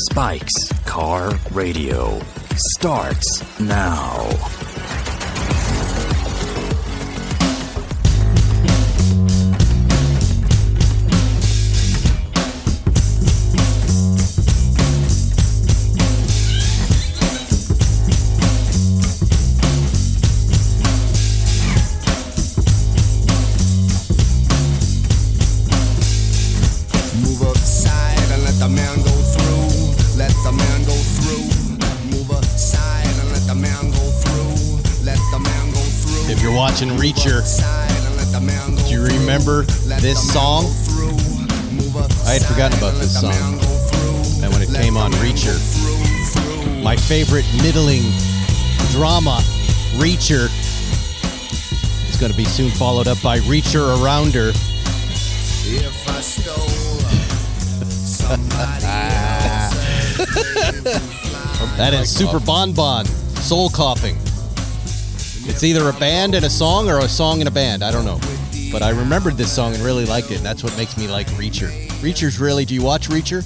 Spike's Car Radio starts now. Watching Reacher. Do you remember this song? I had forgotten about this song. And when it came on Reacher, my favorite middling drama, Reacher, is going to be soon followed up by Reacher Arounder. If I stole that is Super Bon Bon, Soul Coughing. It's either a band and a song or a song and a band. I don't know. But I remembered this song and really liked it. And that's what makes me like Reacher. Reacher's really... Do you watch Reacher?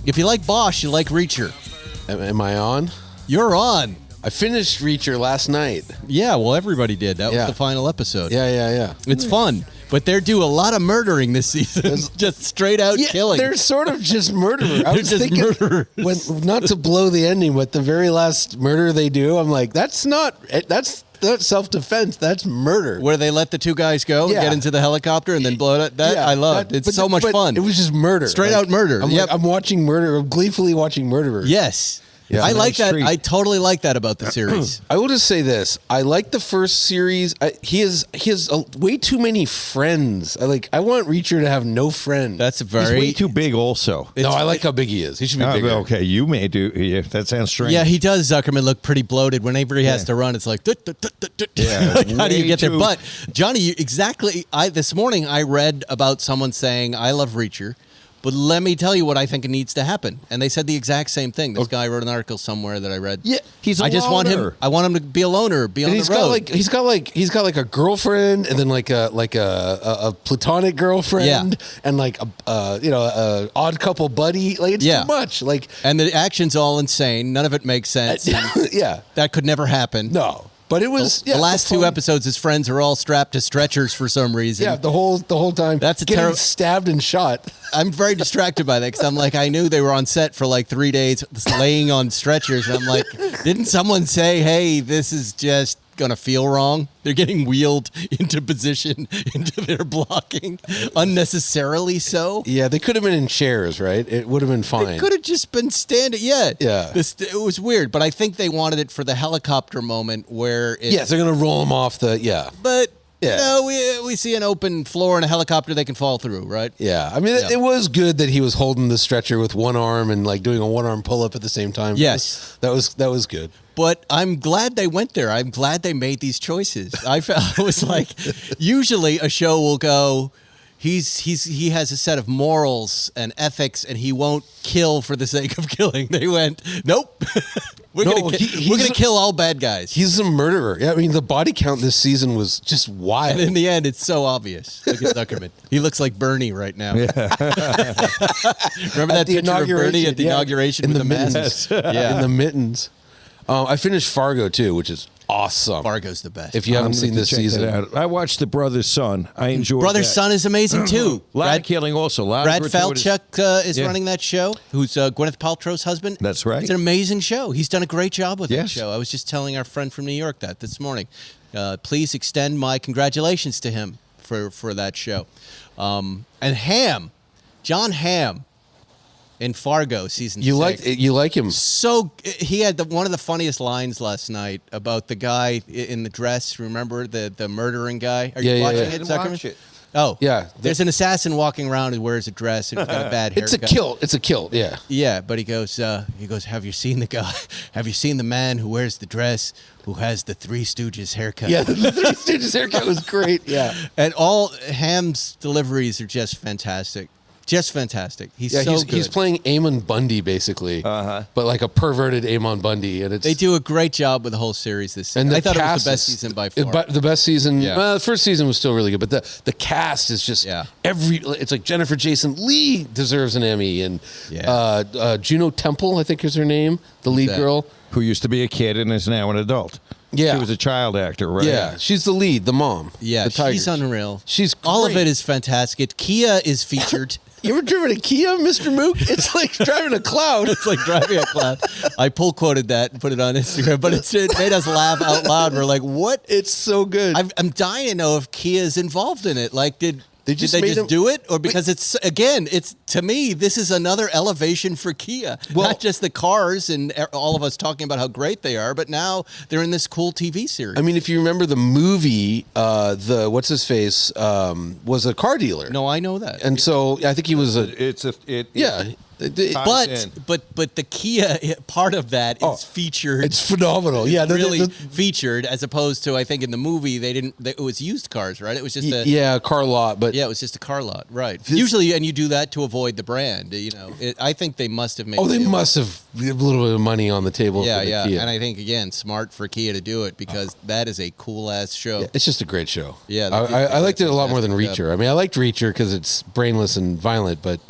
If you like Bosch, you like Reacher. Am I on? You're on. I finished Reacher last night. Yeah, well, everybody did. That was the final episode. Yeah. It's fun. But they do a lot of murdering this season. Just straight out killing. They're sort of just murderers. I was thinking, murderers. Not to blow the ending, but the very last murder they do, I'm like, that's not self-defense. That's murder. Where they let the two guys go and get into the helicopter and then blow it. I loved. It's so much fun. It was just murder. Straight out murder. I'm watching murder. I'm gleefully watching murderers. Yes. Yeah, I like that. I totally like that about the series. I will just say this: I like the first series. He has way too many friends. I want Reacher to have no friends. That's He's way too big. Also, I like how big he is. He should be bigger. Okay, you may do. Yeah, that sounds strange. Yeah, he does. Zuckerman look pretty bloated whenever he has to run. It's like, how do you get there? But Johnny, this morning I read about someone saying, "I love Reacher." But let me tell you what I think needs to happen. And they said the exact same thing. This guy wrote an article somewhere that I read. Yeah, he's a loner. I want him to be a loner, be on the road. He's got like a girlfriend, and then like a platonic girlfriend, and like a odd couple buddy. Like it's too much. Like, and the action's all insane. None of it makes sense. That could never happen. No. But it was the last two episodes. His friends are all strapped to stretchers for some reason. Yeah, the whole time. That's a getting stabbed and shot. I'm very distracted by that because I'm like, I knew they were on set for like 3 days, laying on stretchers. And I'm like, didn't someone say, "Hey, this is just gonna feel wrong"? They're getting wheeled into position into their blocking unnecessarily. So they could have been in chairs, right? It would have been fine. They could have just been standing. Yeah. It was weird, but I think they wanted it for the helicopter moment where they're gonna roll them off the But we see an open floor and a helicopter they can fall through, right? Yeah, I mean it was good that he was holding the stretcher with one arm and like doing a one-arm pull-up at the same time. Yes, that was good. But I'm glad they went there. I'm glad they made these choices. I was like, usually a show will go, he has a set of morals and ethics, and he won't kill for the sake of killing. They went, nope. We're gonna kill all bad guys. He's a murderer. Yeah, I mean the body count this season was just wild. And in the end, it's so obvious. Look at Zuckerman. He looks like Bernie right now. Yeah. Remember that picture of Bernie at the inauguration with the mittens? In the mittens. I finished Fargo too, which is awesome. Fargo's the best. If you haven't seen this season, I watched The Brother's Son. I enjoyed Brother's Son is amazing too. Brad killing also. Brad Falchuk is running that show, who's Gwyneth Paltrow's husband. That's right. It's an amazing show. He's done a great job with that show. I was just telling our friend from New York that this morning. Please extend my congratulations to him for that show. And John Hamm. In Fargo season 6. You like him? So he had one of the funniest lines last night about the guy in the dress. Remember the murdering guy? Are you watching it, Zuckerman? Watch it. Oh yeah. There's an assassin walking around who wears a dress and he's got a bad haircut. It's a kilt. Yeah. Yeah, but he goes. Have you seen the guy? Have you seen the man who wears the dress who has the Three Stooges haircut? Yeah, the Three Stooges haircut was great. Yeah. And all Ham's deliveries are just fantastic. just fantastic. He's Yeah, so good. he's playing Eamon Bundy basically, but like a perverted Eamon Bundy, and They do a great job with the whole series this season. and I thought it was the best is- season by far. The best season. Yeah. Well, the first season was still really good, but the cast is just it's like Jennifer Jason Leigh deserves an Emmy, and Juno Temple, I think is her name, the lead that? girl. Who used to be a kid and is now an adult. Yeah. She was a child actor, right? Yeah, she's the lead, the mom. Yeah, the Tigers. she's unreal. She's all of great. it is fantastic. Kia is featured. You ever driven a Kia, Mr. Mook? It's like driving a cloud. It's like driving a cloud. I pull quoted that and put it on Instagram, but it made us laugh out loud. We're like, what? It's so good. I'm dying to know if Kia is involved in it. Like, did they just made him- do it, or because it's to me this is another elevation for Kia. Well- Not just the cars and all of us talking about how great they are, but now they're in this cool TV series. I mean, if you remember the movie, the what's his face was a car dealer. No, I know that. And so I think he was a but the Kia part of that is featured. It's phenomenal. Yeah, really featured, as opposed to I think in the movie it was used cars, right? It was just a car lot, but it was just a car lot, right? Usually, and you do that to avoid the brand. You know, I think they must have made. they must have a little bit of money on the table. Yeah, for the yeah, Kia. and I think again, smart for Kia to do it because that is a cool ass show. Yeah, it's just a great show. Yeah, I liked it a lot more than fantastic Reacher. I mean, I liked Reacher because it's brainless and violent, but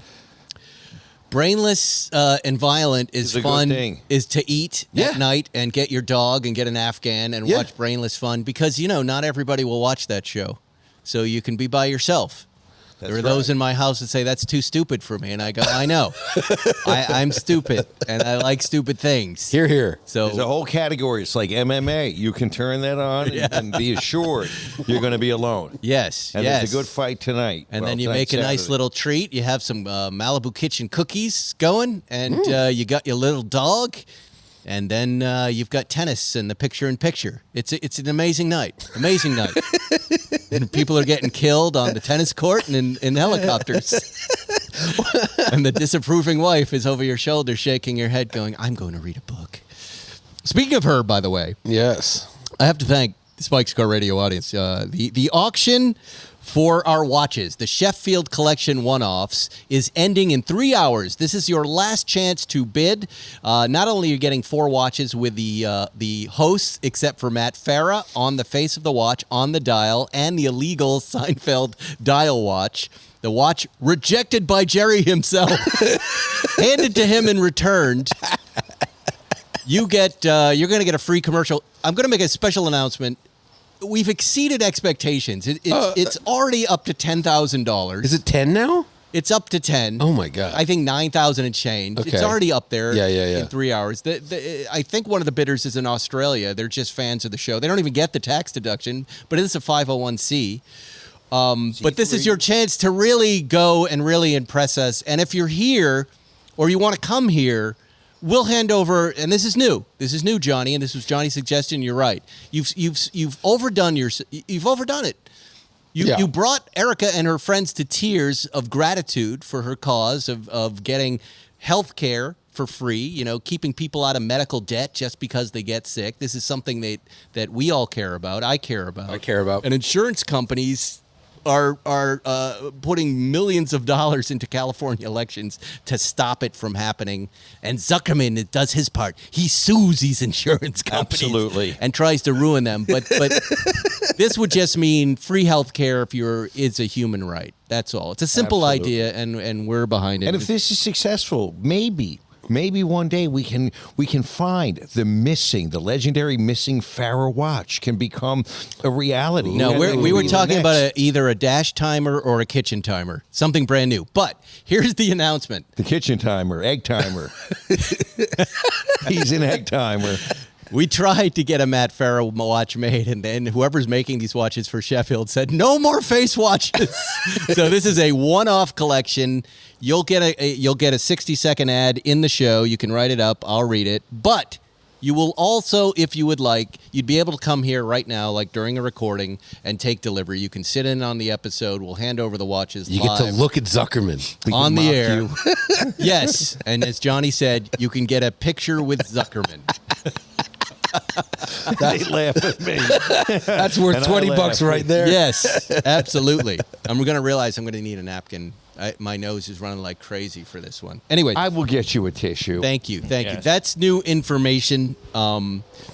brainless and violent is It's a good fun. thing. Is to eat at night and get your dog and get an Afghan and watch brainless fun because not everybody will watch that show, so you can be by yourself. There are those in my house that say that's too stupid for me, and I go, I know, I'm stupid and I like stupid things. Hear, hear. So there's a whole category. It's like MMA. You can turn that on and be assured you're going to be alone. Yes, And yes. there's a good fight tonight. And Well, then you tonight's make a nice Saturday. little treat. You have some Malibu Kitchen cookies going, and you got your little dog, and then you've got tennis and the picture-in-picture. It's an amazing night. Amazing night. And people are getting killed on the tennis court and in helicopters. And the disapproving wife is over your shoulder shaking her head going, I'm going to read a book. Speaking of her, by the way, Yes. I have to thank the Spike's Car Radio audience. The auction for our watches, the Sheffield Collection one-offs, is ending in 3 hours. This is your last chance to bid. Not only are you getting 4 watches with the hosts, except for Matt Farah, on the face of the watch, on the dial, and the illegal Seinfeld dial watch. The watch rejected by Jerry himself, handed to him and returned. You're going to get a free commercial. I'm going to make a special announcement. We've exceeded expectations. It's already up to $10,000. Is it 10 now? It's up to 10. Oh my God. I think 9,000 and change. Okay. It's already up there. Yeah. In 3 hours. I think one of the bidders is in Australia. They're just fans of the show. They don't even get the tax deduction, but it's a 501c. But this is your chance to really go and really impress us. And if you're here or you want to come here, we'll hand over, and this is new. This is new, Johnny, and this was Johnny's suggestion. You're right. You've overdone you've overdone it. You brought Erica and her friends to tears of gratitude for her cause of getting health care for free, keeping people out of medical debt just because they get sick. This is something that we all care about. I care about. And insurance companies are putting millions of dollars into California elections to stop it from happening. And Zuckerman does his part. He sues these insurance companies. Absolutely. And tries to ruin them. But this would just mean free health care if it's a human right. That's all. It's a simple idea, and we're behind it. And if this is successful, maybe one day we can find the legendary missing Farah watch can become a reality. No, we were talking next. about either a dash timer or a kitchen timer, something brand new. But here's the announcement. The kitchen timer, egg timer. He's an egg timer. We tried to get a Matt Farah watch made, and then whoever's making these watches for Sheffield said, no more face watches. So this is a one-off collection. You'll get a 60-second ad in the show. You can write it up. I'll read it. But you will also, if you would like, you'd be able to come here right now, like during a recording, and take delivery. You can sit in on the episode. We'll hand over the watches You live get to look at Zuckerman. on the mock air. you. Yes. And as Johnny said, you can get a picture with Zuckerman. They laugh at me. That's worth And I $20 laugh. right there. Yes, absolutely. I'm going to realize I'm going to need a napkin. My nose is running like crazy for this one. Anyway. I will get you a tissue. Thank you. Thank you. Yes. That's new information.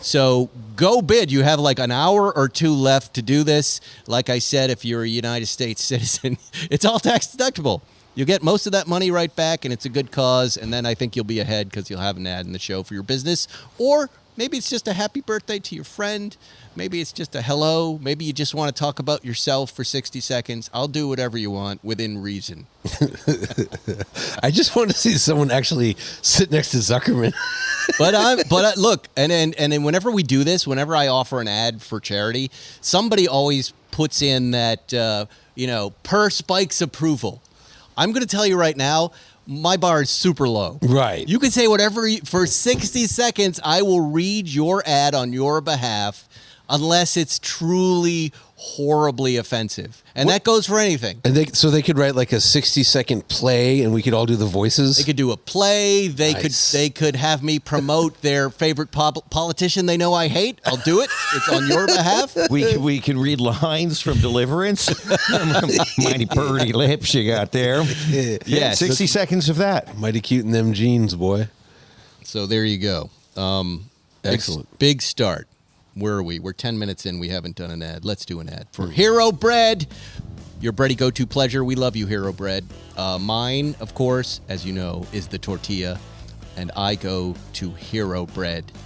So go bid. You have like an hour or two left to do this. Like I said, if you're a United States citizen, it's all tax deductible. You'll get most of that money right back, and it's a good cause. And then I think you'll be ahead because you'll have an ad in the show for your business. Or maybe it's just a happy birthday to your friend. Maybe it's just a hello. Maybe you just want to talk about yourself for 60 seconds. I'll do whatever you want within reason. I just want to see someone actually sit next to Zuckerman. Look, and then whenever we do this, whenever I offer an ad for charity, somebody always puts in that, per Spike's approval. I'm going to tell you right now, my bar is super low. Right. You can say whatever for 60 seconds. I will read your ad on your behalf unless it's truly horribly offensive. And that goes for anything. And they could write like a 60-second play, and we could all do the voices. They could do a play. Nice. They could have me promote their favorite politician they know I hate. I'll do it. It's on your behalf. We can read lines from Deliverance. Mighty pretty lips you got there. Yeah, 60 seconds of that. Mighty cute in them jeans, boy. So there you go. Excellent. Big start. Where are we? We're 10 minutes in. We haven't done an ad. Let's do an ad for Hero Bread. Your bready go-to pleasure. We love you, Hero Bread. Mine, of course, as you know, is the tortilla. And I go to herobread.co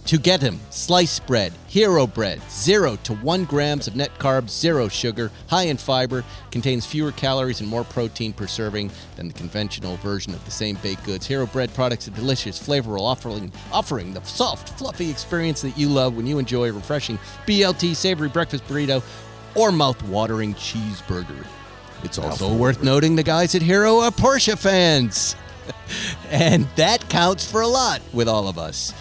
to get them. Sliced bread, Hero Bread, 0 to 1 grams of net carbs, 0 sugar, high in fiber, contains fewer calories and more protein per serving than the conventional version of the same baked goods. Hero Bread products are delicious, flavorful, offering the soft, fluffy experience that you love when you enjoy a refreshing BLT savory breakfast burrito or mouth-watering cheeseburger. It's also worth noting the guys at Hero are Porsche fans. And that counts for a lot with all of us.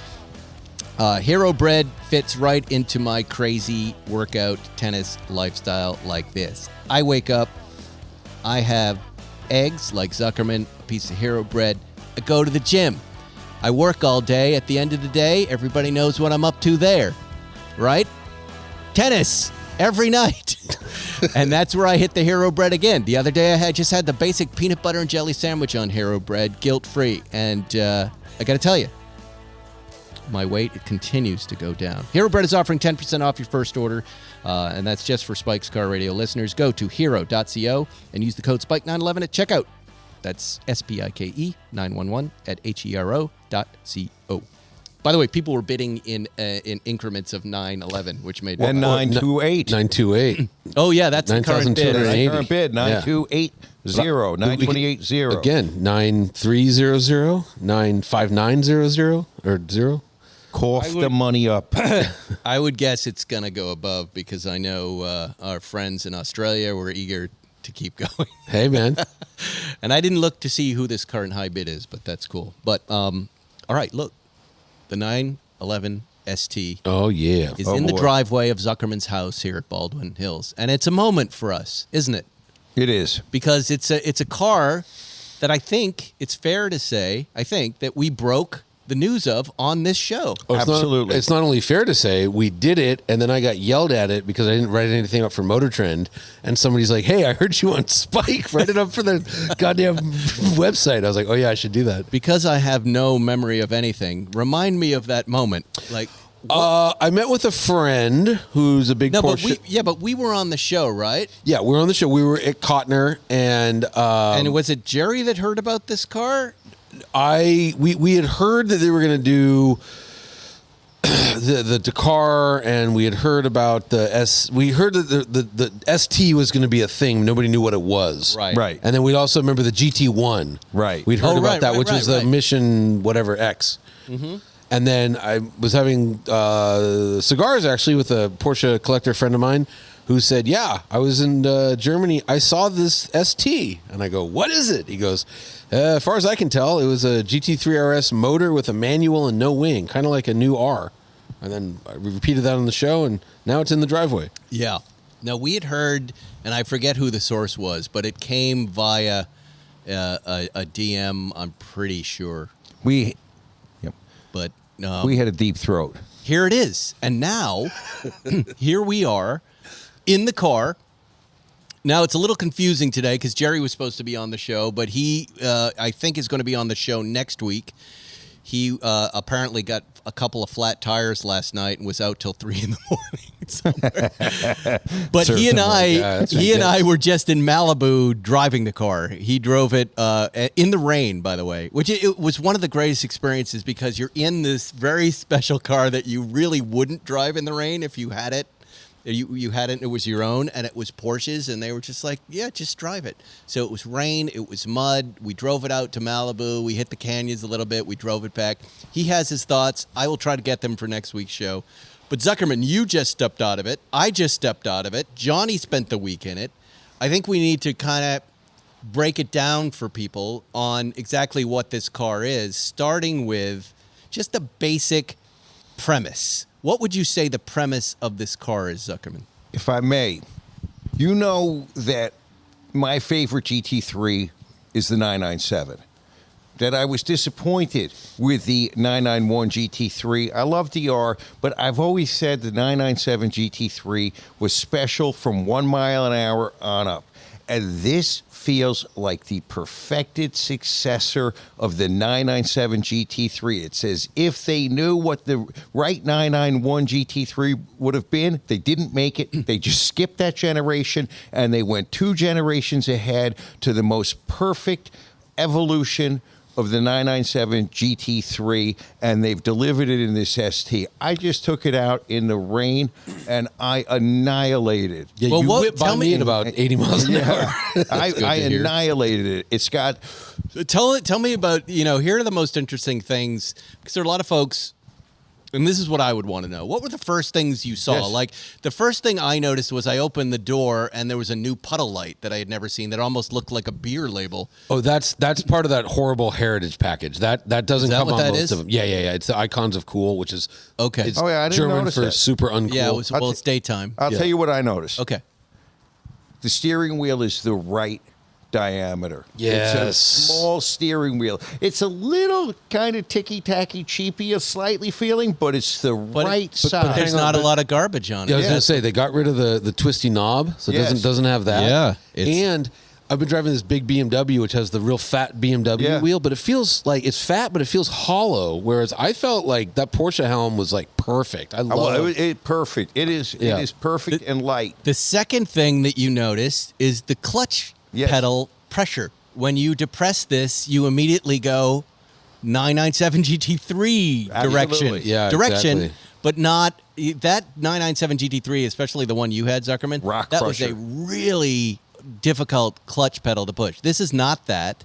Hero Bread fits right into my crazy workout tennis lifestyle like this. I wake up, I have eggs like Zuckerman, a piece of Hero Bread. I go to the gym. I work all day. At the end of the day, everybody knows what I'm up to there, right? Tennis every night. And that's where I hit the Hero Bread again. The other day I just had the basic peanut butter and jelly sandwich on Hero Bread, guilt-free. And I got to tell you, my weight, it continues to go down. Hero Bread is offering 10% off your first order, and that's just for Spike's Car Radio listeners. Go to hero.co and use the code SPIKE911 at checkout. That's SPIKE 911 at HERO.co. By the way, people were bidding in increments of 911, which made And 928. 928. Oh yeah, that's the current bid. 9,280. Right? Current bid, 9280. 9280. Again, 9300, 95900, or 0. Cough the money up. I would guess it's going to go above because I know our friends in Australia were eager to keep going. Hey, man. And I didn't look to see who this current high bid is, but that's cool. But, all right, look. The 911 ST Oh, yeah. is Oh, in the boy. driveway of Zuckerman's house here at Baldwin Hills. And it's a moment for us, isn't it? It is. Because it's a car that I think it's fair to say, that we broke the news of on this show. Oh, Absolutely. It's not only fair to say we did it, and then I got yelled at it because I didn't write anything up for Motor Trend. And somebody's like, "Hey, I heard you on Spike. Write it up for the goddamn website." I was like, "Oh yeah, I should do that." Because I have no memory of anything, remind me of that moment. Like, I met with a friend who's a big Porsche. but we were on the show, right? Yeah, we were on the show. We were at Kotner, and Was it Jerry that heard about this car? we had heard that they were going to do the Dakar, and we had heard about the S. We heard that the ST was going to be a thing. Nobody knew what it was. Right. And then we'd also remember the GT1. Right. We'd heard Oh, about right, that, right, which right, was the right. Mission whatever X. Mm-hmm. And then I was having cigars actually with a Porsche collector friend of mine who said, "Yeah, I was in Germany. I saw this ST." And I go, "What is it?" He goes, "As far as I can tell, it was a GT3 RS motor with a manual and no wing, kind of like a new R." And then I repeated that on the show, and now it's in the driveway. Yeah. Now, we had heard, and I forget who the source was, but it came via a DM, I'm pretty sure. Yep. But We had a deep throat. Here it is. And now, here we are in the car. Now, it's a little confusing today because Jerry was supposed to be on the show, but he, I think, is going to be on the show next week. He apparently got a couple of flat tires last night and was out till 3 in the morning. But he and I were just in Malibu driving the car. He drove it in the rain, by the way, which it was one of the greatest experiences because you're in this very special car that you really wouldn't drive in the rain if you had it. You had it, it was your own, and it was Porsches, and they were just like, yeah, just drive it. So it was rain, it was mud. We drove it out to Malibu. We hit the canyons a little bit. We drove it back. He has his thoughts. I will try to get them for next week's show. But Zuckerman, you just stepped out of it. I just stepped out of it. Johnny spent the week in it. I think we need to kind of break it down for people on exactly what this car is, starting with just the basic premise. What would you say the premise of this car is, Zuckerman? If I may, you know that my favorite GT3 is the 997. That I was disappointed with the 991 GT3. I love the R, but I've always said the 997 GT3 was special from 1 mile an hour on up. And this feels like the perfected successor of the 997 GT3. It says if they knew what the right 991 GT3 would have been, they didn't make it. They just skipped that generation, and they went 2 generations ahead to the most perfect evolution of the 997 GT3, and they've delivered it in this ST. I just took it out in the rain, and I annihilated. Yeah, well, you whipped by me at about 80 miles an hour. I annihilated it. It's got... Tell me about, here are the most interesting things, because there are a lot of folks, and this is what I would want to know. What were the first things you saw? Yes. Like, the first thing I noticed was I opened the door, and there was a new puddle light that I had never seen that almost looked like a beer label. Oh, that's part of that horrible heritage package. That doesn't come on most of them. Yeah. It's the Icons of Cool, which is okay. It's I didn't German notice for that. super uncool. Yeah, it's daytime. I'll tell you what I noticed. Okay. The steering wheel is the right diameter. Yes. It's a small steering wheel. It's a little kind of ticky-tacky, cheapy, slightly feeling, but it's the right size. But there's not a lot of garbage on it. Yeah, I was going to say, they got rid of the twisty knob, so it doesn't have that. Yeah. And I've been driving this big BMW, which has the real fat BMW wheel, but it feels like it's fat, but it feels hollow, whereas I felt like that Porsche helm was like perfect. I love it. Perfect. It is perfect and light. The second thing that you noticed is the clutch pedal pressure. When you depress this, you immediately go 997 GT3 direction. Yeah, direction, exactly. but not that 997 GT3, especially the one you had, Zuckerman. That was a really difficult clutch pedal to push. This is not that,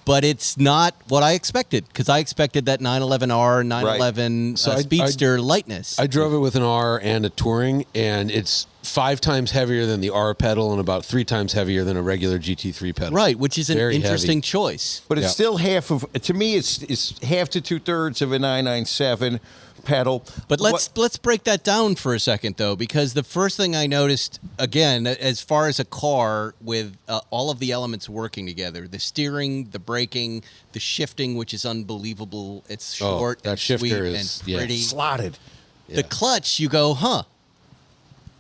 but it's not what I expected, because I expected that 911R, 911 Speedster lightness. I drove it with an R and a Touring, and it's 5 times heavier than the R pedal and about 3 times heavier than a regular GT3 pedal. Right, which is an Very interesting heavy. choice. But it's still half of, to me, it's half to 2/3 of a 997 pedal. But let's break that down for a second, though, because the first thing I noticed, again, as far as a car with all of the elements working together, the steering, the braking, the shifting, which is unbelievable. It's short that and shifter sweet is, and pretty. Slotted. The clutch, you go,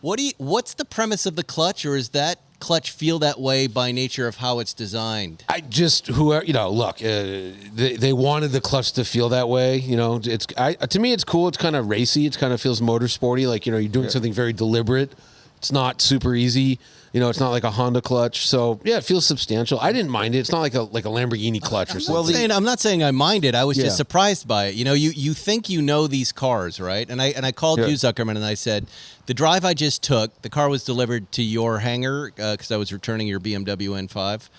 what's the premise of the clutch, or is that clutch feel that way by nature of how it's designed? I just look, they wanted the clutch to feel that way. It's to me it's cool. It's kind of racy. It kind of feels motorsporty. Like you're doing something very deliberate. It's not super easy. It's not like a Honda clutch. So yeah, it feels substantial. I didn't mind it. It's not like a Lamborghini clutch or something. I'm not saying I minded. I was just surprised by it. You think these cars, right? And I called you, Zuckerman, and I said, the drive I just took, the car was delivered to your hangar because I was returning your BMW N5.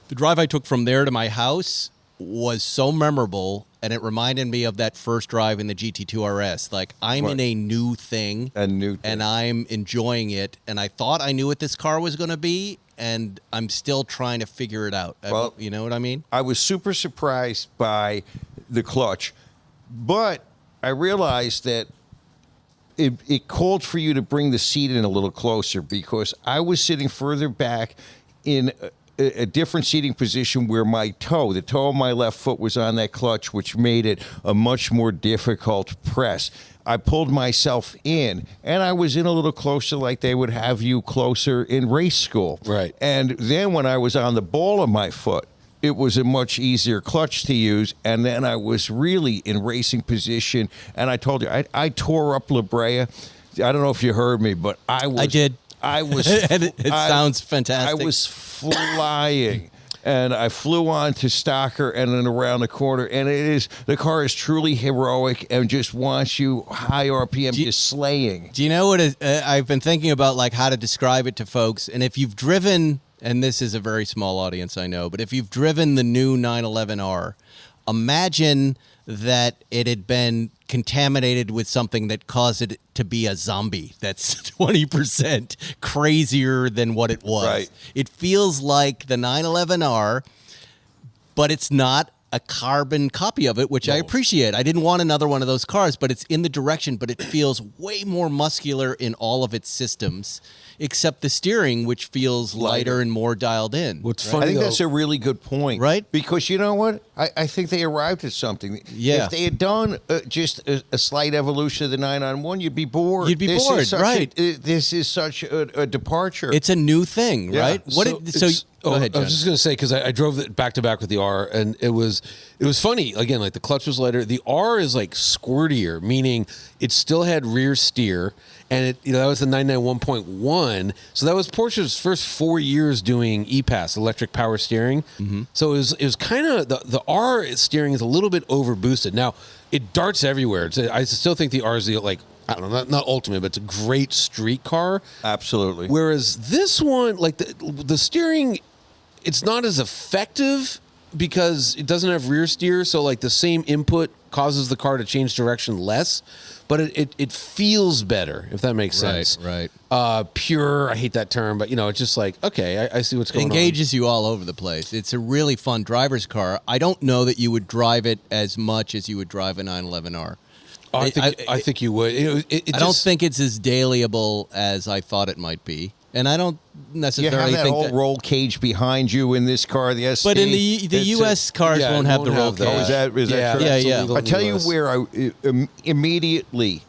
The drive I took from there to my house was so memorable, and it reminded me of that first drive in the GT2 RS. Like, I'm in a new thing. And I'm enjoying it. And I thought I knew what this car was going to be, and I'm still trying to figure it out. Well, you know what I mean? I was super surprised by the clutch, but I realized that it called for you to bring the seat in a little closer, because I was sitting further back in a different seating position where the toe of my left foot was on that clutch, which made it a much more difficult press. I pulled myself in, and I was in a little closer, like they would have you closer in race school. Right. And then when I was on the ball of my foot, it was a much easier clutch to use, and then I was really in racing position. And I told you, I tore up La Brea. I don't know if you heard me, but I did. I was. And it sounds fantastic. I was flying. And I flew on to Stocker and then around the corner. And the car is truly heroic and just wants you high RPM, just slaying. Do you know what I've been thinking about, like how to describe it to folks? And if you've driven, and this is a very small audience, I know, but if you've driven the new 911R, imagine that it had been contaminated with something that caused it to be a zombie that's 20% crazier than what it was. Right. It feels like the 911R, but it's not a carbon copy of it, which I appreciate. I didn't want another one of those cars, but it's in the direction, but it feels way more muscular in all of its systems, except the steering, which feels lighter and more dialed in. What's I funny, think though, that's a really good point. Right? Because you know what? I think they arrived at something. Yeah. If they had done just a slight evolution of the 991, you'd be bored. You'd be bored, right. This is such a departure. It's a new thing, Yeah. right? Go ahead, I John. was just going to say, because I drove it back to back with the R, and it was funny. Again, like the clutch was lighter. The R is like squirtier, meaning it still had rear steer, and that was the 991.1. So that was Porsche's first 4 years doing EPAS, electric power steering. Mm-hmm. So it was kind of the R steering is a little bit over boosted. Now it darts everywhere. I still think the R is I don't know, not ultimate, but it's a great street car. Absolutely. Whereas this one, like the steering, it's not as effective because it doesn't have rear steer. So like the same input causes the car to change direction less, but it feels better, if that makes sense. Right. Pure, I hate that term, but it's just like, okay, I see what's going on. It engages you all over the place. It's a really fun driver's car. I don't know that you would drive it as much as you would drive a 911R. Oh, I think you would. I don't think it's as dailyable as I thought it might be. And I don't You necessarily have that think whole roll cage behind you in this car, the ST. But in the U.S. cars yeah, won't it have won't the roll have cage. that. Oh, is that true? Yeah, that's yeah. illegal I in the tell you US. where I immediately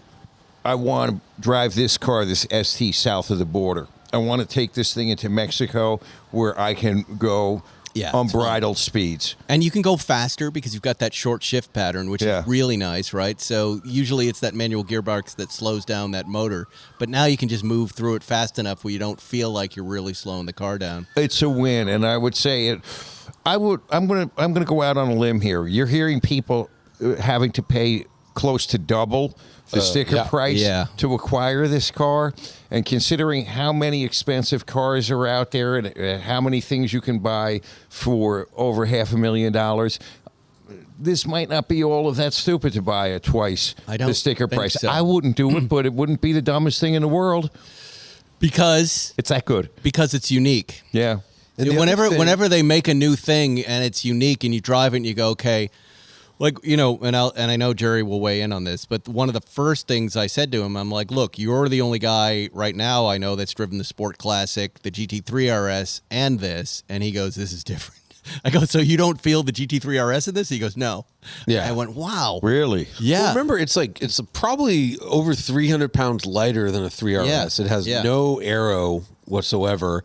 I want to drive this car, this ST, south of the border. I want to take this thing into Mexico where I can go Yeah, it's unbridled speeds. And you can go faster because you've got that short shift pattern, which Yeah. is really nice, right? So usually it's that manual gearbox that slows down that motor. But now you can just move through it fast enough where you don't feel like you're really slowing the car down. It's a win, and I would say it. I'm gonna go out on a limb here. You're hearing people having to pay close to double the sticker price to acquire this car, and considering how many expensive cars are out there and how many things you can buy for over $500,000, this might not be all of that stupid to buy it twice I don't the sticker think price. so. I wouldn't do it, but it wouldn't be the dumbest thing in the world. Because It's that good. it's unique. Yeah. And the other thing- Whenever they make a new thing and it's unique and you drive it and you go, okay, like, and I know Jerry will weigh in on this, but one of the first things I said to him, I'm like, look, you're the only guy right now I know that's driven the Sport Classic, the GT3 RS, and this. And he goes, this is different. I go, so you don't feel the GT3 RS in this? He goes, no. Yeah. I went, wow. Really? Yeah. Well, remember, it's probably over 300 pounds lighter than a 3RS. Yeah. It has Yeah. no aero whatsoever.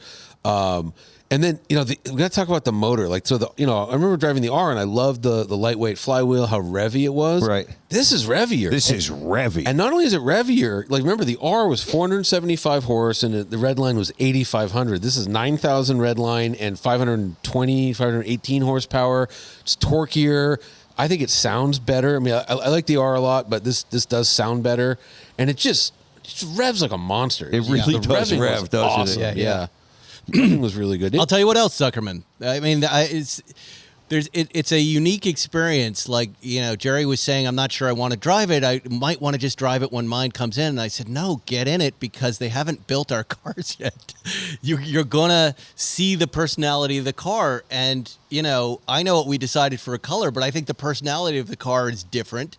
And then, we got to talk about the motor. Like, so I remember driving the R and I loved the lightweight flywheel, how revvy it was. Right. This is revvier. This is revvy. And not only is it revvier, like, remember, the R was 475 horse and the red line was 8,500. This is 9,000 red line and 518 horsepower. It's torquier. I think it sounds better. I mean, I like the R a lot, but this does sound better. And it just revs like a monster. It really The does revving rev, was doesn't it? awesome. Yeah. It was really good. I'll tell you what else, Zuckerman. I mean, it's a unique experience. Like, Jerry was saying, I'm not sure I want to drive it. I might want to just drive it when mine comes in. And I said, no, get in it because they haven't built our cars yet. You're going to see the personality of the car. And, I know what we decided for a color, but I think the personality of the car is different.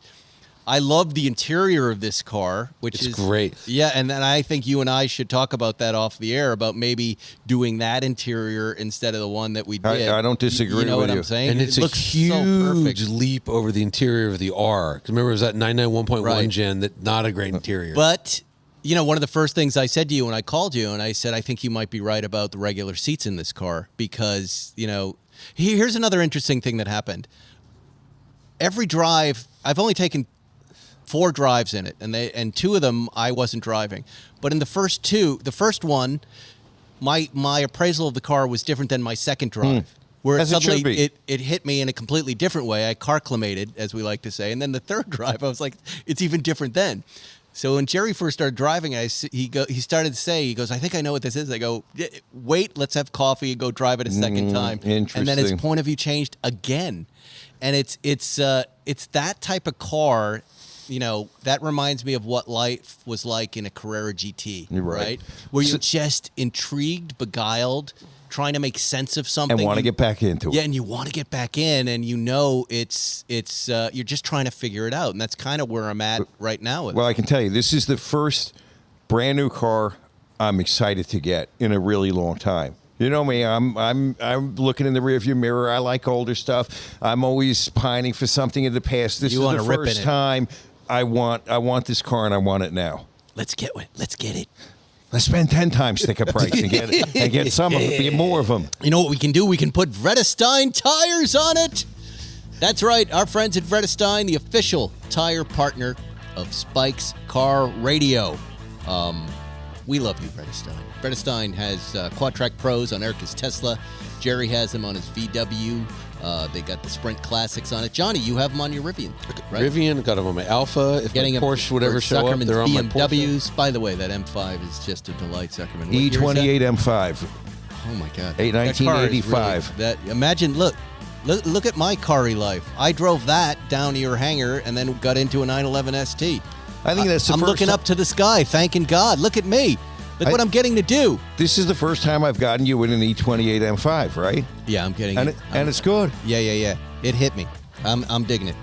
I love the interior of this car, which is great. Yeah, and then I think you and I should talk about that off the air about maybe doing that interior instead of the one that we did. I don't disagree You know with what you. I'm saying? And it's it a looks so perfect. huge leap over the interior of the R. 'Cause remember, it was that 991.1 Right. gen, that not a great interior. But, one of the first things I said to you when I called you, and I said, I think you might be right about the regular seats in this car because, here's another interesting thing that happened. Every drive, I've only taken 4 drives in it, and 2 of them I wasn't driving. But in the first one, my appraisal of the car was different than my second drive. Where As it should suddenly be. it hit me in a completely different way. I car-climated, as we like to say. And then the third drive, I was like, it's even different then. So when Jerry first started driving, he started to say, he goes, I think I know what this is. I go, wait, let's have coffee and go drive it a second time. Interesting. And then his point of view changed again. And it's that type of car, that reminds me of what life was like in a Carrera GT, You're right. Where you're just intrigued, beguiled, trying to make sense of something. And want to get back into it. Yeah, and you want to get back in, and it's you're just trying to figure it out, and that's kind of where I'm at right now. Well, I can tell you, this is the first brand new car I'm excited to get in a really long time. You know me, I'm looking in the rearview mirror. I like older stuff. I'm always pining for something in the past. This is wanna the rip in first it. time I want this car, and I want it now. Let's get it. Let's spend 10 times sticker price and get some of them, be more of them. You know what we can do? We can put Vredestein tires on it. That's right. Our friends at Vredestein, the official tire partner of Spike's Car Radio. We love you, Vredestein. Vredestein has Quad-Track Pros on Erica's Tesla. Jerry has them on his VW. They got the Sprint Classics on it. Johnny, you have them on your Rivian, right? Rivian, got them on my Alpha. If Getting my them Porsche, whatever, for show up, Zuckerman's they're on my Porsche. BMWs. By the way, that M5 is just a delight, Zuckerman. What year is that? E28 M5. Oh my God! 1985. Imagine, look at my car-y life. I drove that down to your hangar and then got into a 911 ST. I think that's the I'm first looking time- up to the sky, thanking God. Look at me. Look what I'm getting to do. This is the first time I've gotten you in an E28 M5, right? Yeah, I'm getting And it. and it's good. Yeah. It hit me. I'm digging it.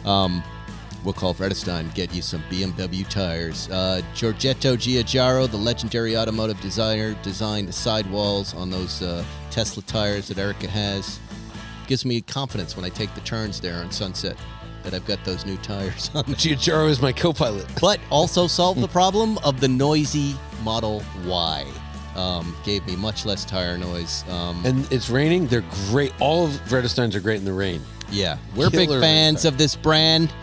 We'll call Vredestein, get you some BMW tires. Giorgetto Giugiaro, the legendary automotive designer, designed the sidewalls on those Tesla tires that Erica has. Gives me confidence when I take the turns there on Sunset that I've got those new tires on. Giugiaro is my co-pilot. But also solved the problem of the noisy Model Y. Gave me much less tire noise. And it's raining. They're great. All of Vredesteins are great in the rain. Yeah, we're big Killer fans Vredestein. of this brand.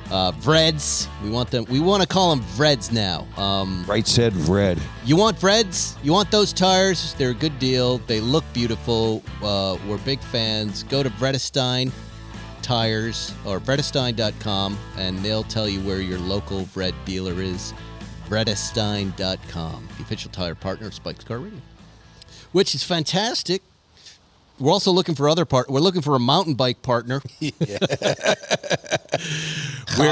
Vreds. We want to call them Vreds now. Right said red. You want Vreds? You want those tires? They're a good deal. They look beautiful. We're big fans. Go to Vredestein Tires or Vredestein.com and they'll tell you where your local Vred dealer is. Vredestein.com, the official tire partner of Spike's Car Radio, which is fantastic. We're also looking for We're looking for a mountain bike partner. Where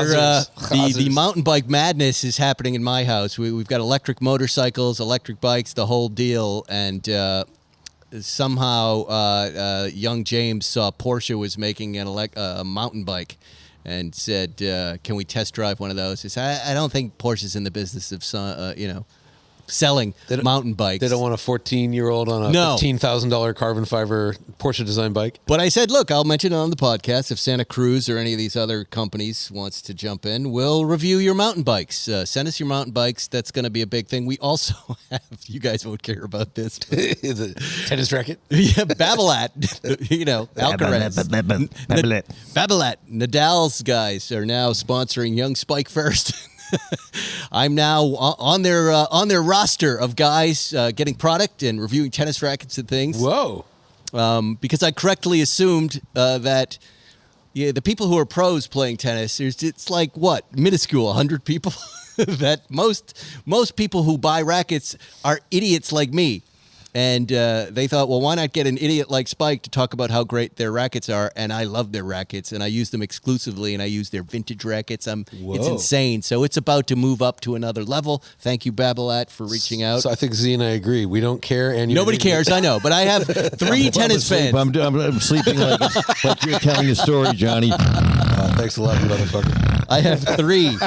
the mountain bike madness is happening in my house. We've got electric motorcycles, electric bikes, the whole deal, and somehow young James saw Porsche was making a mountain bike. And said, "Can we test drive one of those?" He said, "I don't think Porsche's in the business of selling mountain bikes. They don't want a 14-year-old on a $15,000 carbon fiber Porsche design bike. But I said, look, I'll mention it on the podcast. If Santa Cruz or any of these other companies wants to jump in, we'll review your mountain bikes. Send us your mountain bikes. That's going to be a big thing. We also have, you guys won't care about this. Is it tennis racket? Yeah, Babolat, Alcaraz. Babolat. Nadal's guys are now sponsoring Young Spike First. I'm now on their roster of guys getting product and reviewing tennis rackets and things. Whoa. Because I correctly assumed that the people who are pros playing tennis, it's like what? Minuscule, 100 people? That most people who buy rackets are idiots like me. And they thought, well, why not get an idiot like Spike to talk about how great their rackets are? And I love their rackets, and I use them exclusively, and I use their vintage rackets. It's insane. So it's about to move up to another level. Thank you, Babolat, for reaching out. So I think Z and I agree. We don't care. And Nobody cares, I know. But I have 3 tennis fans. I'm sleeping like you're telling a story, Johnny. Thanks a lot, motherfucker. I have 3.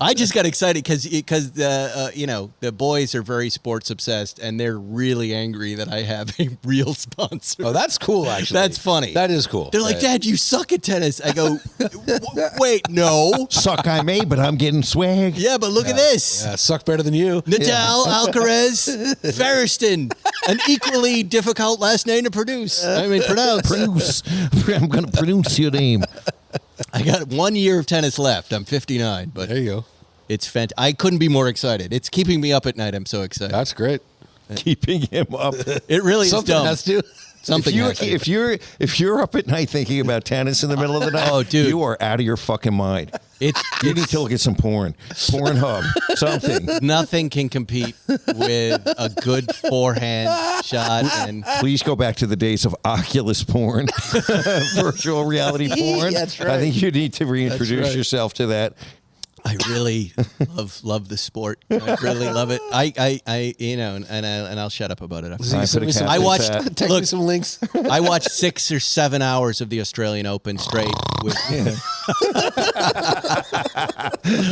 I just got excited because the boys are very sports obsessed, and they're really angry that I have a real sponsor. Oh, that's cool, actually. That's funny. That is cool. They're like, Yeah. Dad, you suck at tennis. I go, wait, no. Suck I may, but I'm getting swag. Yeah, but look at this. Yeah, suck better than you. Nadal, Alcaraz, Feriston, an equally difficult last name to pronounce. Produce. I'm going to pronounce your name. I got 1 year of tennis left. I'm 59, but There you go. it's fantastic. I couldn't be more excited. It's keeping me up at night. I'm so excited. That's great. Keeping him up. It really is Something dumb. has to. Something has to. If you're up at night thinking about tennis in the middle of the night, Oh, dude. you are out of your fucking mind. You need to look at some porn. Pornhub. Something. Nothing can compete with a good forehand shot. And Please go back to the days of Oculus porn, virtual reality porn. That's right. I think you need to reintroduce right. yourself to that. I really love the sport. I really love it. And I'll shut up about it. Does he send me some- I watched. Text me Look, some links. I watched 6 or 7 hours of the Australian Open straight.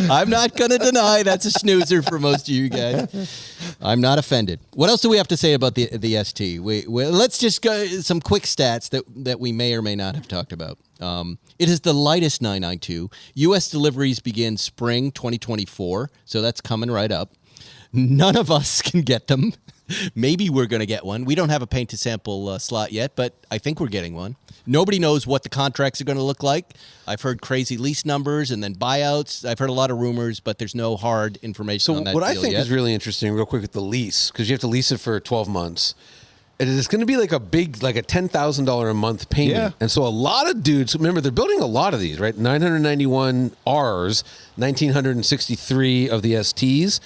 I'm not going to deny that's a snoozer for most of you guys. I'm not offended. What else do we have to say about the ST? Let's just go some quick stats that we may or may not have talked about. It is the lightest 992. U.S. deliveries begin spring 2024, so that's coming right up. None of us can get them. Maybe we're going to get one. We don't have a paint to sample slot yet, but I think we're getting one. Nobody knows what the contracts are going to look like. I've heard crazy lease numbers and then buyouts. I've heard a lot of rumors, but there's no hard information on that what I deal think yet. is really interesting, real quick, with the lease, because you have to lease it for 12 months. And it's going to be like a $10,000 a month payment. Yeah. And so a lot of dudes, remember, they're building a lot of these, right? 991 Rs, 1,963 of the STs.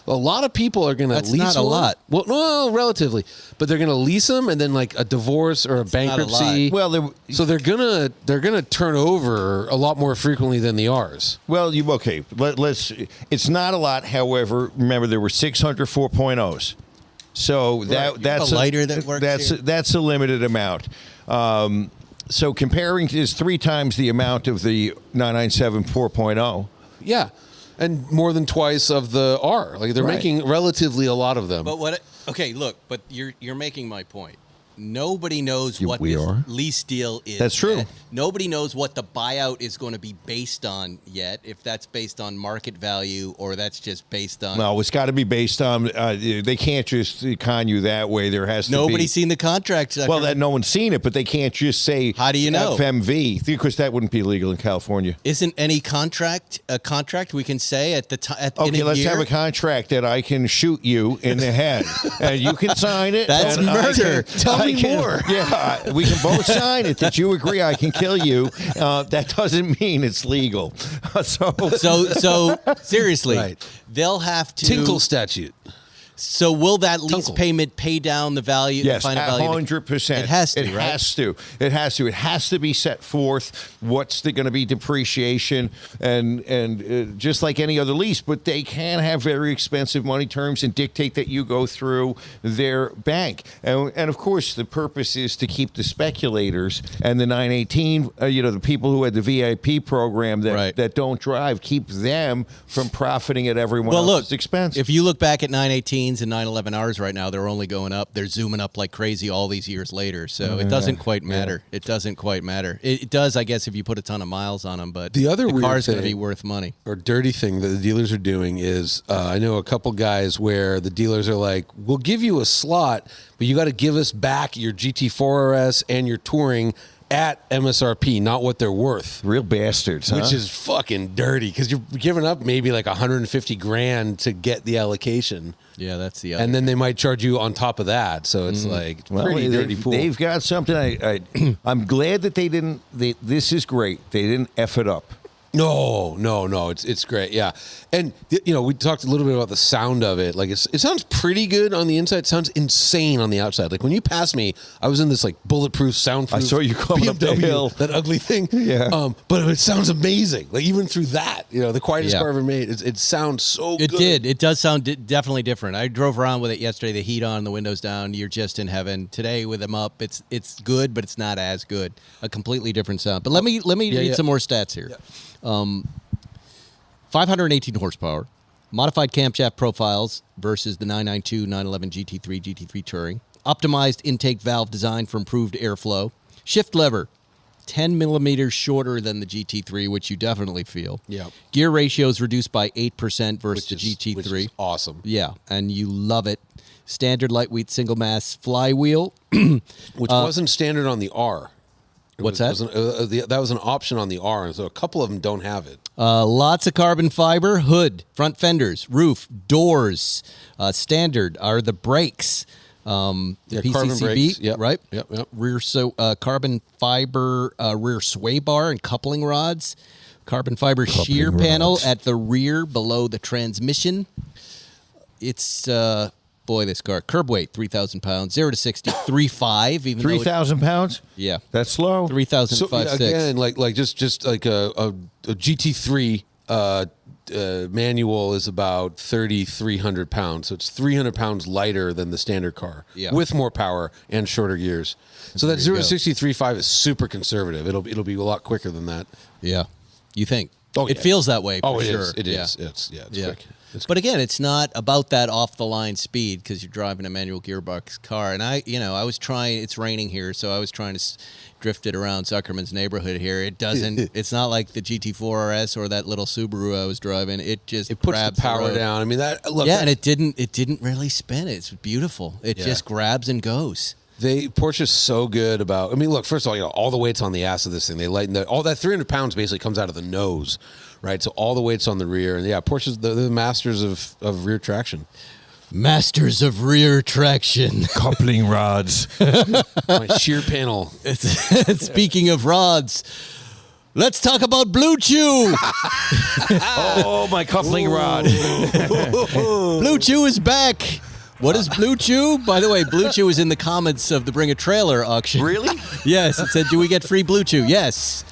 A lot of people are going to lease them. That's not a lot. Well, relatively. But they're going to lease them, and then like a divorce or a bankruptcy. Well, so they're gonna turn over a lot more frequently than the Rs. Well, let's. It's not a lot. However, remember there were 600 4.0s. So that's a lighter that works here? That's a limited amount. So comparing is 3 times the amount of the 997 4.0. Yeah. And more than twice of the R. Like they're Right. making relatively a lot of them. But okay, look, but you're making my point. Nobody knows what we this are. lease deal is. That's true. yet. Nobody knows what the buyout is going to be based on yet. If that's based on market value or that's just based on. No, it's got to be based on. They can't just con you that way. There has to be. Nobody's seen the contract. Well, that no one's seen it, but they can't just say. How do you know? FMV, because that wouldn't be legal in California. Isn't any contract a contract we can say at the time? Okay, let's year? have a contract that I can shoot you in the head, and you can sign it. That's and murder. Tell me more. Yeah, we can both sign it that you agree I can kill you. That doesn't mean it's legal. So seriously, Right. they'll have to Tinkle statute. So will that lease Tinkle. payment pay down the value? Yes, the final value? 100%. It has to, It right? has to. It has to. It has to be set forth. What's going to be depreciation and just like any other lease, but they can have very expensive money terms and dictate that you go through their bank. And of course, the purpose is to keep the speculators and the 918. The people who had the VIP program that don't drive, keep them from profiting at everyone else's expense. If you look back at 918s and 911Rs right now, they're only going up. They're zooming up like crazy all these years later. So it doesn't quite matter. It doesn't quite matter. It does, I guess, if you put a ton of miles on them. But The other weird car's going to thing- be worth money. Or dirty thing that the dealers are doing is I know a couple guys where the dealers are like, we'll give you a slot, but you got to give us back your GT4 RS and your Touring at MSRP, not what they're worth. Real bastards, huh? Which is fucking dirty because you're giving up maybe like 150 grand to get the allocation. Yeah, that's the other. And then they might charge you on top of that. So it's like it's pretty dirty pool. They've got something. I'm glad that they didn't. This is great. They didn't F it up. No. It's great. Yeah. And, we talked a little bit about the sound of it. Like, it sounds pretty good on the inside. It sounds insane on the outside. Like, when you passed me, I was in this, like, bulletproof, soundproof I saw you coming up the BMW, hill. that ugly thing. Yeah. But it sounds amazing. Like, even through that, the quietest Yeah. car ever made, it sounds so It good. did. It does sound definitely different. I drove around with it yesterday. The heat on, the windows down. You're just in heaven. Today with them up, it's good, but it's not as good. A completely different sound. But let me read some more stats here. 518 horsepower, modified camshaft profiles versus the 992, 911 GT3, GT3 Touring, optimized intake valve design for improved airflow, shift lever, 10 millimeters shorter than the GT3, which you definitely feel. Yeah. Gear ratios reduced by 8% versus the GT3. Which is awesome. Yeah, and you love it. Standard lightweight single mass flywheel. Which wasn't standard on the R. What's that? That was an option on the R, and so a couple of them don't have it. Lots of carbon fiber, hood, front fenders, roof, doors. Standard are the brakes. Carbon PCCB, brakes. Yep. right? Yep. Rear carbon fiber rear sway bar and coupling rods. Carbon fiber shear panel at the rear below the transmission. It's this car curb weight 3,000 pounds, 0 to 60 3.5. Even 3,000 pounds. Yeah, That's slow. 3,000 So 5.6. again, like just like a GT3 manual is about 3,300 pounds, so it's 300 pounds lighter than the standard car, with more power and shorter gears. So that 0 to 60 3.5 is super conservative. It'll be a lot quicker than that. Yeah, you think? Oh, it yeah. feels that way. Oh, for it sure. is. It Yeah. is. It's quick. But again, it's not about that off the line speed because you're driving a manual gearbox car. And I was trying. It's raining here, so I was trying to drift it around Zuckerman's neighborhood here. It doesn't. It's not like the GT4 RS or that little Subaru I was driving. It just It puts grabs the power road. down. I mean that. Look, Yeah, and it didn't really spin. It's beautiful. It just grabs and goes. Porsche's so good about. I mean, look. First of all, all the weight's on the ass of this thing. They lighten all that 300 pounds basically comes out of the nose, right? So all the weight's on the rear, and Porsche's they're the masters of rear traction. Masters of rear traction. Coupling rods. My shear panel. Speaking of rods, let's talk about Blue Chew. Oh, my coupling rod. Blue Chew is back. What is Blue Chew? By the way, Blue Chew is in the comments of the Bring a Trailer auction. Really? Yes, it said, do we get free Blue Chew? Yes.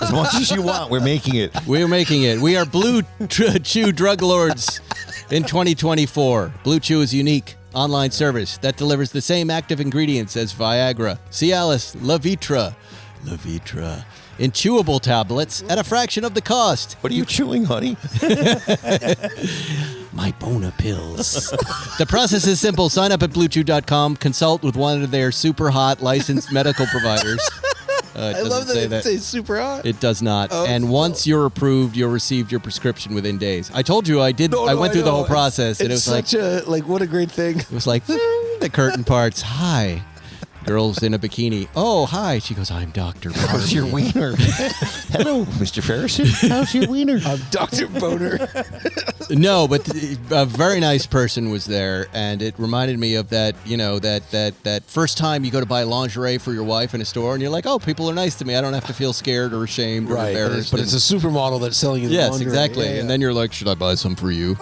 As much as you want, we're making it. We're making it. We are Blue Chew drug lords in 2024. Blue Chew is unique online service that delivers the same active ingredients as Viagra, Cialis, Levitra, in chewable tablets at a fraction of the cost. What are you chewing, honey? My Bona pills. The process is simple. Sign up at BlueChew.com. Consult with one of their super hot licensed medical providers. I love that it says super hot. It does not. And once you're approved, you'll receive your prescription within days. I told you I did. I went through the whole process, and it was such what a great thing. It was like the curtain parts. Hi. Girls in a bikini. Oh, hi. She goes, I'm Dr. How's your wiener? Hello, Mr. Ferguson. How's your wiener? I'm Dr. Boner. No, but a very nice person was there, and it reminded me of that, that first time you go to buy lingerie for your wife in a store, and you're like, oh, people are nice to me. I don't have to feel scared or ashamed or embarrassed. But it's a supermodel that's selling you the lingerie. Yes, exactly. Yeah. And then you're like, should I buy some for you?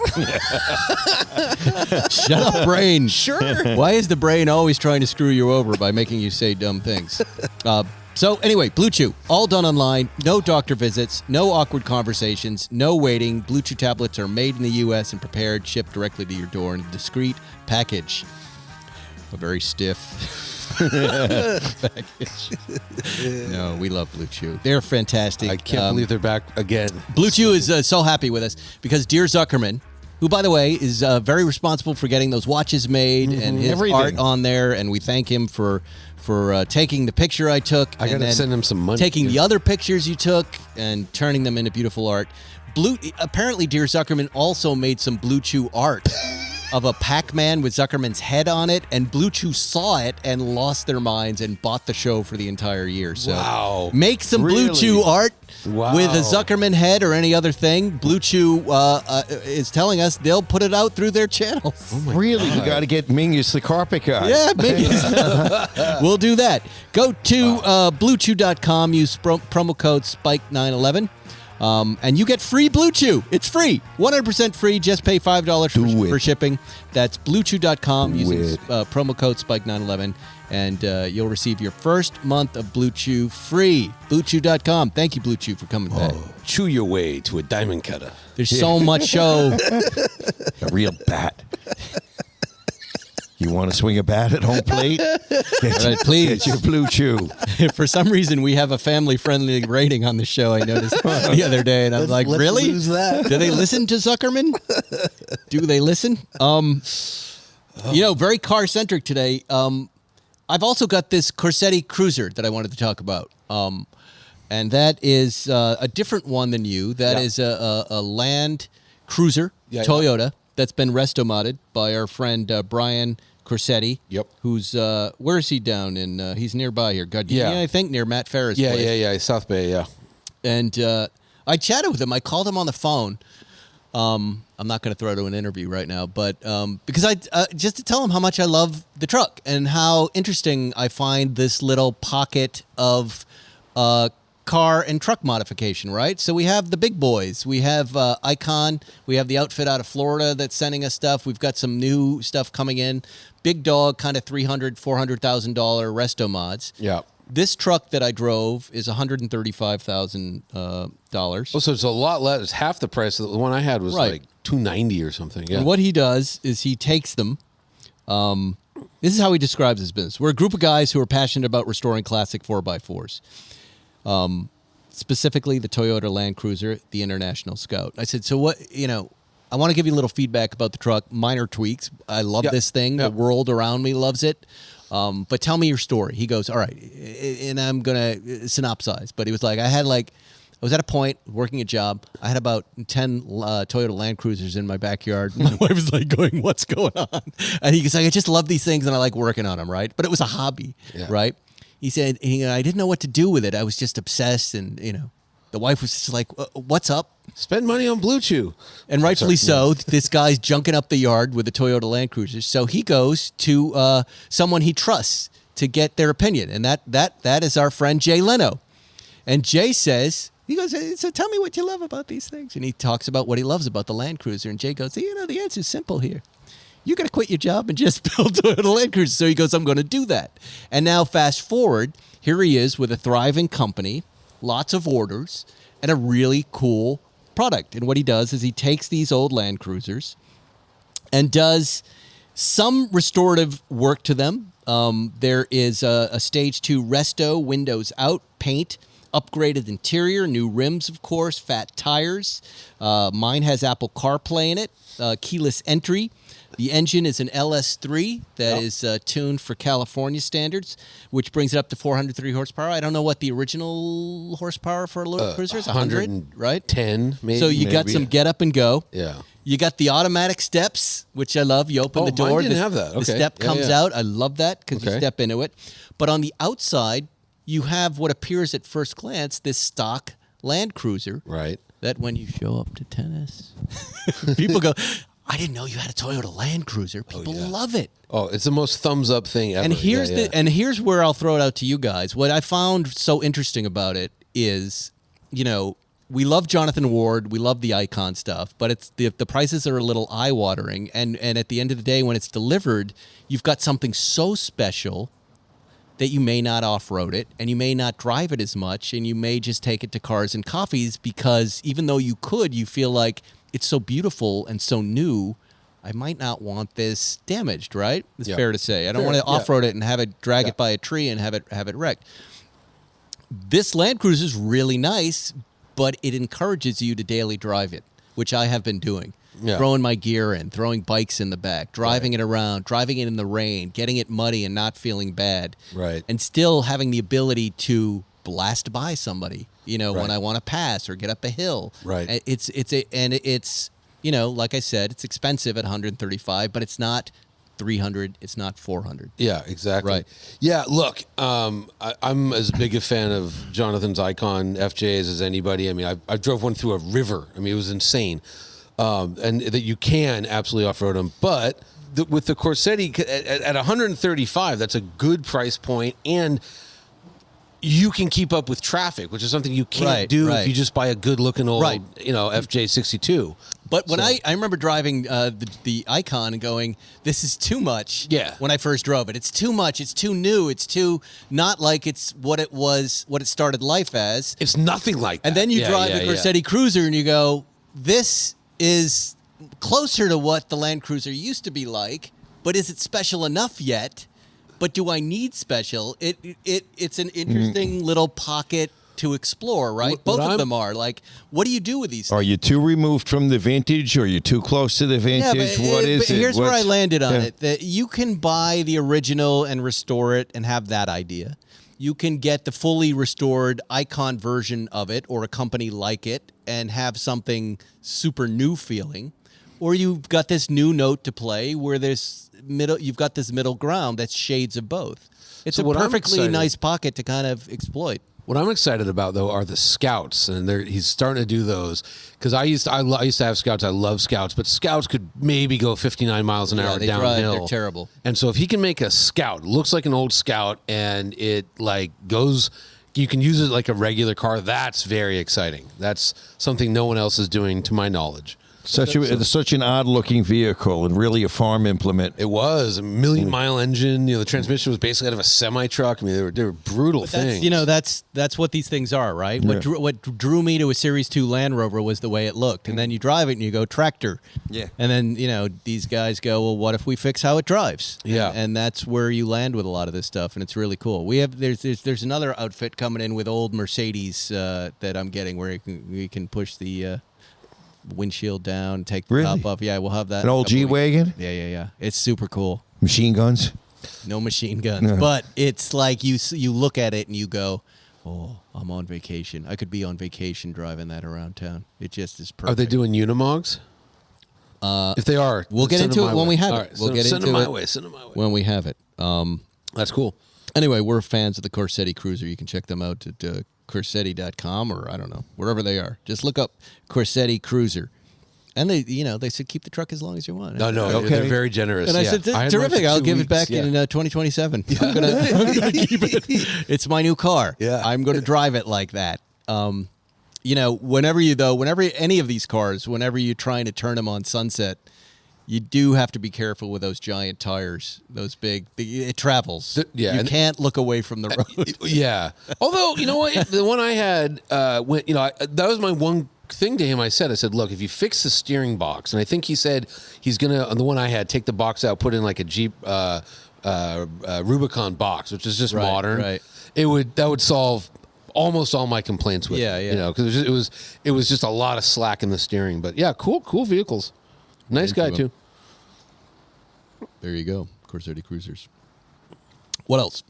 Shut up, brain. Sure. Why is the brain always trying to screw you over by making you say dumb things? So anyway, Blue Chew, all done online, no doctor visits, no awkward conversations, no waiting. Blue Chew tablets are made in the U.S. and prepared, shipped directly to your door in a discreet package. A very stiff package. No, we love Blue Chew. They're fantastic. I can't believe they're back again. Blue Chew is so happy with us because Dear Zuckerman, who, by the way, is very responsible for getting those watches made and his art on there, and we thank him for taking the picture I took. I got to send him some money. Taking the other pictures you took and turning them into beautiful art. Apparently, Dear Zuckerman also made some Blue Chew art of a Pac-Man with Zuckerman's head on it, and Blue Chew saw it and lost their minds and bought the show for the entire year. So wow. Make some Blue Chew art with a Zuckerman head or any other thing. Blue Chew is telling us they'll put it out through their channels. Really? God. You got to get Mingus the carpet guy. Yeah, Mingus. We'll do that. Go to BlueChew.com, use promo code SPIKE911. And you get free Blue Chew. It's free. 100% free. Just pay $5 for shipping. That's BlueChew.com using promo code SPIKE911. And you'll receive your first month of Blue Chew free. BlueChew.com. Thank you, Blue Chew, for coming back. Chew your way to a diamond cutter. There's so much show. A real bat. You want to swing a bat at home plate? Right, please. Get your Blue Chew. For some reason, we have a family-friendly rating on the show. I noticed the other day, and I'm like, let's really? lose that. Do they listen to Zuckerman? Do they listen? Very car-centric today. I've also got this Corsetti Cruiser that I wanted to talk about. And that is a different one than you. That is a Land Cruiser, Toyota, that's been resto-modded by our friend Brian Corsetti. Yep. Who's, where is he down in, he's nearby here, Gardenia, I think, near Matt Ferris' place. Yeah, South Bay, yeah. And I chatted with him. I called him on the phone. I'm not going to throw to an interview right now, but because I just to tell him how much I love the truck and how interesting I find this little pocket of car and truck modification, right? So we have the big boys. We have Icon. We have the outfit out of Florida that's sending us stuff. We've got some new stuff coming in. Big dog, kind of $300,000, $400,000 resto mods. Yeah. This truck that I drove is $135,000. Oh, so it's a lot less. It's half the price. The one I had was like $290 or something. Yeah. And what he does is he takes them. This is how he describes his business. We're a group of guys who are passionate about restoring classic 4x4s. Specifically the Toyota Land Cruiser, the International Scout. I said, so what, I want to give you a little feedback about the truck, minor tweaks. I love this thing. The world around me loves it. But tell me your story. He goes, all right, and I'm going to synopsize. But he was like, I was at a point working a job. I had about 10 Toyota Land Cruisers in my backyard. My wife was like going, what's going on? And he goes, I just love these things and I like working on them, right? But it was a hobby, right? He said, I didn't know what to do with it. I was just obsessed. And, the wife was just like, what's up? Spend money on Blue Chew. And rightfully so. This guy's junking up the yard with the Toyota Land Cruiser. So he goes to someone he trusts to get their opinion. And that is our friend Jay Leno. And Jay says, he goes, so tell me what you love about these things. And he talks about what he loves about the Land Cruiser. And Jay goes, the answer's simple here. You got to quit your job and just build Toyota Land Cruiser. So he goes, I'm going to do that. And now fast forward, here he is with a thriving company, lots of orders, and a really cool product. And what he does is he takes these old Land Cruisers and does some restorative work to them. There is a stage 2 resto, windows out, paint, upgraded interior, new rims, of course, fat tires. Mine has Apple CarPlay in it, keyless entry. The engine is an LS3 that is tuned for California standards, which brings it up to 403 horsepower. I don't know what the original horsepower for a little cruiser is. 100, right? 10, maybe. So you got some get up and go. Yeah. You got the automatic steps, which I love. You open the door. Mine didn't have that. Okay. The step comes out. I love that because you step into it. But on the outside, you have what appears at first glance this stock Land Cruiser. Right. That when you show up to tennis, people go, I didn't know you had a Toyota Land Cruiser. People love it. Oh, it's the most thumbs up thing ever. And here's where I'll throw it out to you guys. What I found so interesting about it is, we love Jonathan Ward, we love the Icon stuff, but it's the prices are a little eye-watering. And at the end of the day, when it's delivered, you've got something so special that you may not off-road it, and you may not drive it as much, and you may just take it to Cars and Coffees because even though you could, you feel like it's so beautiful and so new, I might not want this damaged, right? It's fair to say. I don't want to off-road it and have it drag it by a tree and have it wrecked. This Land Cruiser is really nice, but it encourages you to daily drive it, which I have been doing. Yeah. Throwing my gear in, throwing bikes in the back, driving it around, driving it in the rain, getting it muddy and not feeling bad. Right. And still having the ability to blast by somebody, when I want to pass or get up a hill. Right. It's like I said, it's expensive at $135, but it's not $300. It's not $400. Yeah, exactly. Right. Yeah. Look, I'm as big a fan of Jonathan's Icon FJs as anybody. I mean, I drove one through a river. I mean, it was insane. And that you can absolutely off-road them, but with the Corsetti at 135, that's a good price point, and you can keep up with traffic, which is something you can't do if you just buy a good-looking old, FJ62. But when I remember driving the Icon and going, this is too much. Yeah. When I first drove it, it's too much. It's too new. It's too not like it's what it was, what it started life as. It's nothing like that. And then you drive the Corsetti Cruiser and you go, this is closer to what the Land Cruiser used to be like, but is it special enough yet? But do I need special? It's an interesting little pocket to explore, right? Both of them are. Like, what do you do with these things? Are you too removed from the vintage, or are you too close to the vintage? What is it? Here's where I landed on it. That you can buy the original and restore it and have that idea. You can get the fully restored icon version of it or a company like it and have something super new feeling. Or you've got this new note to play where you've got this middle ground that's shades of both. It's a perfectly nice pocket to kind of exploit. What I'm excited about, though, are the Scouts, and he's starting to do those. Because I used to have Scouts. I love Scouts, but Scouts could maybe go 59 miles an hour downhill. They're terrible. And so if he can make a Scout, looks like an old Scout, and it like goes, you can use it like a regular car. That's very exciting. That's something no one else is doing, to my knowledge. Such an odd-looking vehicle, and really a farm implement. It was a 1,000,000-mile engine. The transmission was basically out of a semi-truck. I mean, they were brutal things. That's what these things are, right? Yeah. What drew me to a Series 2 Land Rover was the way it looked, and then you drive it and you go tractor. Yeah. And then these guys go, well, what if we fix how it drives? Yeah. And that's where you land with a lot of this stuff, and it's really cool. There's another outfit coming in with old Mercedes that I'm getting where you can push the windshield down, take the top off. Yeah, we'll have that. An old G-Wagon? Yeah. It's super cool. Machine guns? No machine guns. But it's like you look at it and you go, oh, I'm on vacation. I could be on vacation driving that around town. It just is perfect. Are they doing Unimogs? If they are, we'll get into it when we have it. Right, we'll get send into them it my way. Send them my way. when we have it. That's cool. Anyway, we're fans of the Corsetti Cruiser. You can check them out at Corsetti.com or I don't know, wherever they are. Just look up Corsetti Cruiser. And they said keep the truck as long as you want. No, Okay. they're very generous. And I said, had mine terrific. for I'll 2 give it weeks. back in 2027. I'm gonna keep it. It's my new car. Yeah. I'm going to drive it like that. Whenever any of these cars, whenever you're trying to turn them on Sunset, you do have to be careful with those giant tires. Those big it travels. You can't look away from the road. Yeah. Although, you know what? The one I had, that was my one thing to him. I said, look, if you fix the steering box, and I think he said he's going to, on the one I had, take the box out, put in like a Jeep Rubicon box, which is just modern. Right. That would solve almost all my complaints with it. Because it was just a lot of slack in the steering. But yeah, cool vehicles. Nice guy too. There you go, Corsetti Cruisers. What else?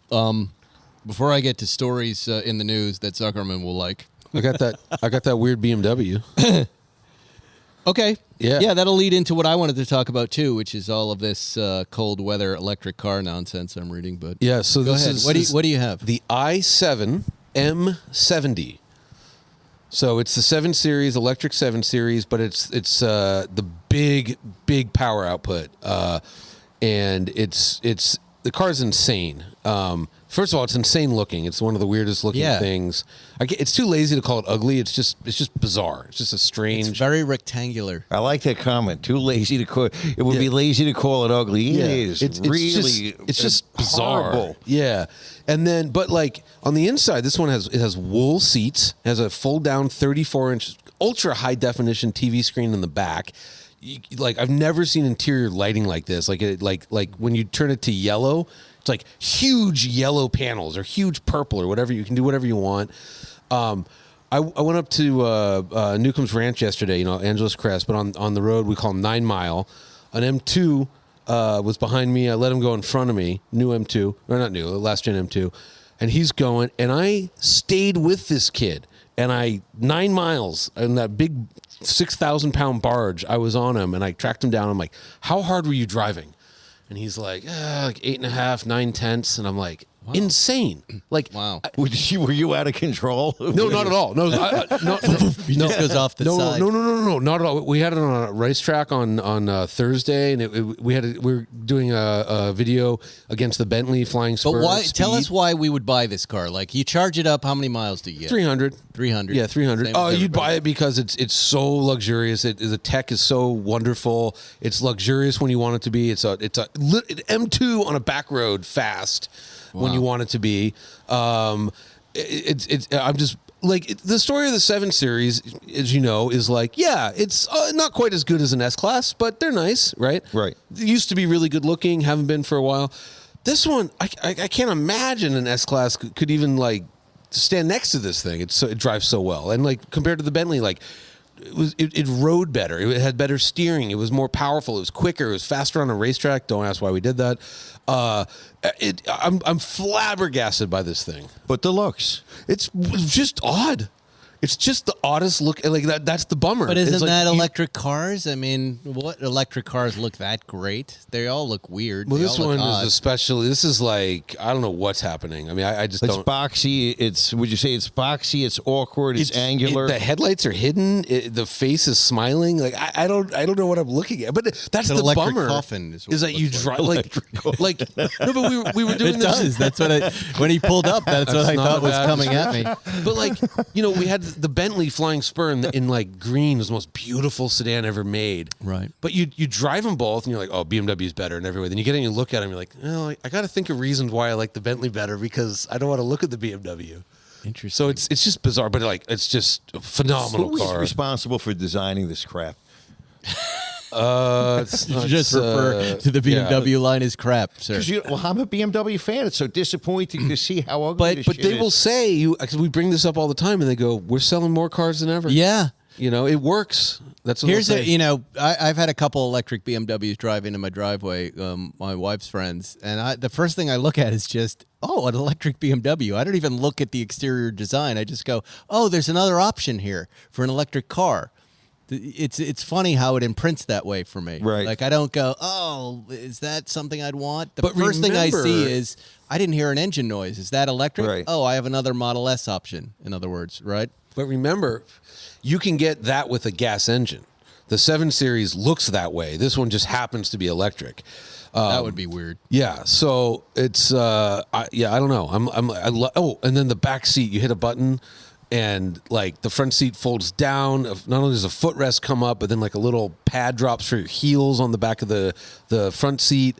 Before I get to stories in the news that Zuckerman will like, I got that weird BMW. Okay. Yeah. That'll lead into what I wanted to talk about too, which is all of this cold weather electric car nonsense I'm reading. But yeah, so go this ahead. is What do you have? the i7 M70. So it's the 7 Series, electric 7 Series, but it's the big power output, and it's the car's insane. First of all, it's insane looking. It's one of the weirdest looking things. It's too lazy to call it ugly. It's just bizarre. It's just a strange. It's very rectangular. I like that comment. Too lazy to call it. Would be lazy to call it ugly. It is. It's just bizarre. Horrible. Yeah. And then, but like on the inside, this one has wool seats, has a fold down 34-inch ultra high definition TV screen in the back. I've never seen interior lighting like this. Like when you turn it to yellow, it's like huge yellow panels or huge purple or whatever. You can do whatever you want. I went up to Newcomb's Ranch yesterday, Angeles Crest, but on the road we call them 9 Mile. An M2 was behind me. I let him go in front of me. New M2, or not new, last gen M2, and he's going. And I stayed with this kid, and 9 miles in that big 6,000-pound barge. I was on him, and I tracked him down. I'm like, "How hard were you driving?" And he's like 8.5, 9/10, and I'm like, insane. Like, wow. Were you out of control? No, not at all. No, He just goes off the side. No, not at all. We had it on a racetrack on Thursday, and we were doing a video against the Bentley Flying Spur. But why? Speed. Tell us why we would buy this car. Like, you charge it up. How many miles do you get? 300. 300. Yeah, 300. Oh, you'd buy it because it's so luxurious. The tech is so wonderful. It's luxurious when you want it to be. It's a M2 on a back road fast when you want it to be. I'm just the story of the 7 Series, as you know, is like, yeah, it's not quite as good as an S-Class, but they're nice, right? Right. They used to be really good looking, haven't been for a while. This one, I can't imagine an S-Class could even like stand next to this thing. It drives so well, and like compared to the Bentley, like it rode better. It had better steering. It was more powerful. It was quicker. It was faster on a racetrack. Don't ask why we did that. I'm flabbergasted by this thing. But the looks. It's just odd. It's just the oddest look. Like that's the bummer. But isn't It's like that electric cars? I mean, what electric cars look that great? They all look weird. Well, They this all one look odd. is especially. This is like I don't know what's happening. I mean, I just It's don't. boxy. Would you say it's boxy? It's awkward. It's angular. The headlights are hidden. The face is smiling. Like I don't know what I'm looking at. But that's an the electric bummer. coffin is what that it you looks drive like no, but we were doing It this. does. That's what when he pulled up. That's what I not thought a was bad coming at me. But like we had the Bentley Flying Spur in like green was the most beautiful sedan ever made. Right. But you drive them both and you're like, oh, BMW is better in every way. Then you get in and you look at them, you're like, oh, I got to think of reasons why I like the Bentley better because I don't want to look at the BMW. Interesting. So it's just bizarre, but like it's just a phenomenal Who is car. responsible for designing this crap? You should just refer to the BMW line as crap, sir. Well, I'm a BMW fan. It's so disappointing to see how ugly this But shit they is. will say because we bring this up all the time, and they go, "We're selling more cars than ever." Yeah. it works. That's what Here's they'll a, say. I've had a couple electric BMWs drive into my driveway, my wife's friends, and the first thing I look at is just, an electric BMW. I don't even look at the exterior design. I just go, there's another option here for an electric car. It's funny how it imprints that way for me. Right. Like I don't go, is that something I'd want? The But first thing I remember- see is I didn't hear an engine noise. Is that electric? Right. Oh, I have another Model S option. In other words, right? But remember, you can get that with a gas engine. The 7 Series looks that way. This one just happens to be electric. That would be weird. Yeah, so it's I don't know. And then the back seat, you hit a button and like the front seat folds down. Not only does a footrest come up, but then like a little pad drops for your heels on the back of the front seat.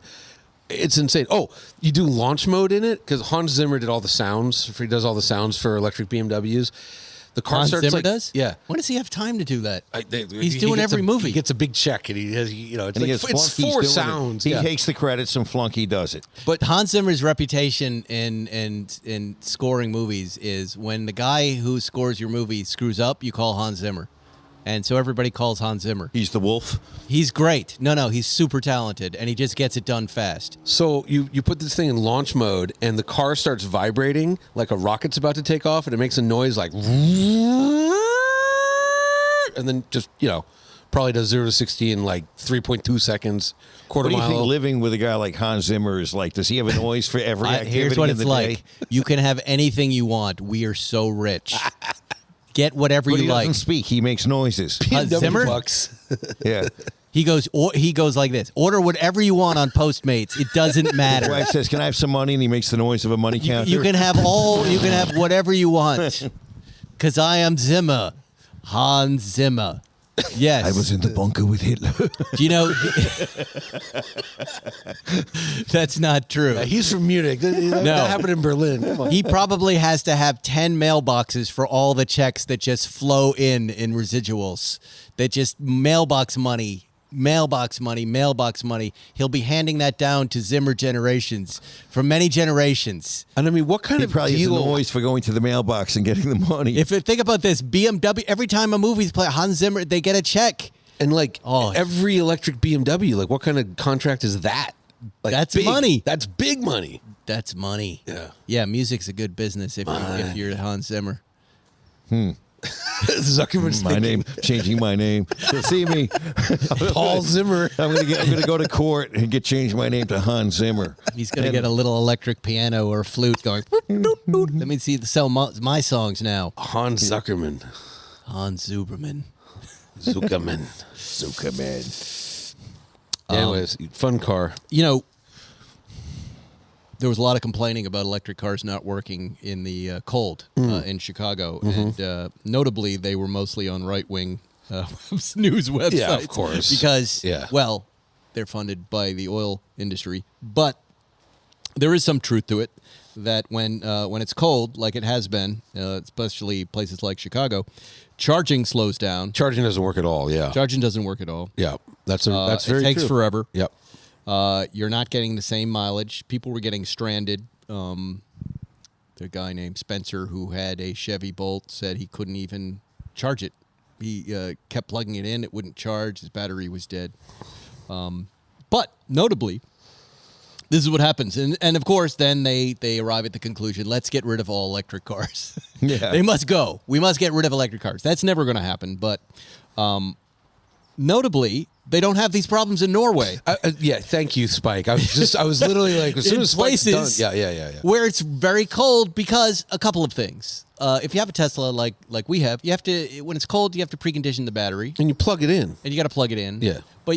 It's insane. Oh, you do launch mode in it because Hans Zimmer did all the sounds. He does all the sounds for electric BMWs. The car Hans starts Zimmer like does? yeah. When does he have time to do that? He's He doing gets every movie. He gets a big check, and he has it's And like he gets it's Flunky's 4 doing it. sounds. He yeah. takes the credits and Flunky does it. But Hans Zimmer's reputation in scoring movies is when the guy who scores your movie screws up, you call Hans Zimmer. And so everybody calls Hans Zimmer. He's the wolf. He's great. No, he's super talented, and he just gets it done fast. So you put this thing in launch mode, and the car starts vibrating like a rocket's about to take off, and it makes a noise like, and then just probably does 0 to 60 in like 3.2 seconds, quarter What do you think mile. living with a guy like Hans Zimmer is like? Does he have a noise for every activity Here's what in it's the like. day? You can have anything you want. We are so rich. Get whatever But you he like. doesn't speak. He makes noises. BMW Zimmer? bucks. Yeah. He goes like this. Order whatever you want on Postmates. It doesn't His matter. wife says, "Can I have some money?" And he makes the noise of a money counter. You can have whatever you want. Because I am Zimmer. Hans Zimmer. Yes. I was in the bunker with Hitler. Do you know? That's not true. He's from Munich. That happened in Berlin. Come on. He probably has to have 10 mailboxes for all the checks that just flow in residuals. That just mailbox money. He'll be handing that down to Zimmer generations for many generations. And I mean, what kind He of probably has a deal? noise for going to the mailbox and getting the money. Think about this, BMW, every time a movie's played, Hans Zimmer, they get a check. And like Oh. every electric BMW, like what kind of contract is that? Like That's big. money. That's big money. That's money. Yeah. Yeah, music's a good business if you're Hans Zimmer. Zuckerman's my name, changing my name. You'll see me. Paul Zimmer. I'm gonna go to court and change my name to Hans Zimmer. He's going to get a little electric piano or flute going. Let me see sell my songs now. Hans Zuckerman. Hans Zuberman. Zuckerman. Anyways, fun car. There was a lot of complaining about electric cars not working in the cold in Chicago. And notably, they were mostly on right-wing news websites. Yeah, of course. Because, Yeah. well, they're funded by the oil industry. But there is some truth to it that when it's cold, like it has been, especially places like Chicago, charging slows down. Charging doesn't work at all. Yeah. Charging doesn't work at all. Yeah. That's very true. It takes forever. Yep. You're not getting the same mileage. People were getting stranded. The guy named Spencer who had a Chevy Bolt said he couldn't even charge it. He kept plugging it in. It wouldn't charge. His battery was dead. But notably, this is what happens. And of course, then they arrive at the conclusion, let's get rid of all electric cars. Yeah. They must go. We must get rid of electric cars. That's never going to happen. But notably, they don't have these problems in Norway. Yeah, thank you, Spike. I was literally like, as soon as Spike's done, yeah. Where it's very cold because a couple of things. If you have a Tesla like we have, you have to, when it's cold, you have to precondition the battery. And you plug it in. And you got to plug it in. Yeah. But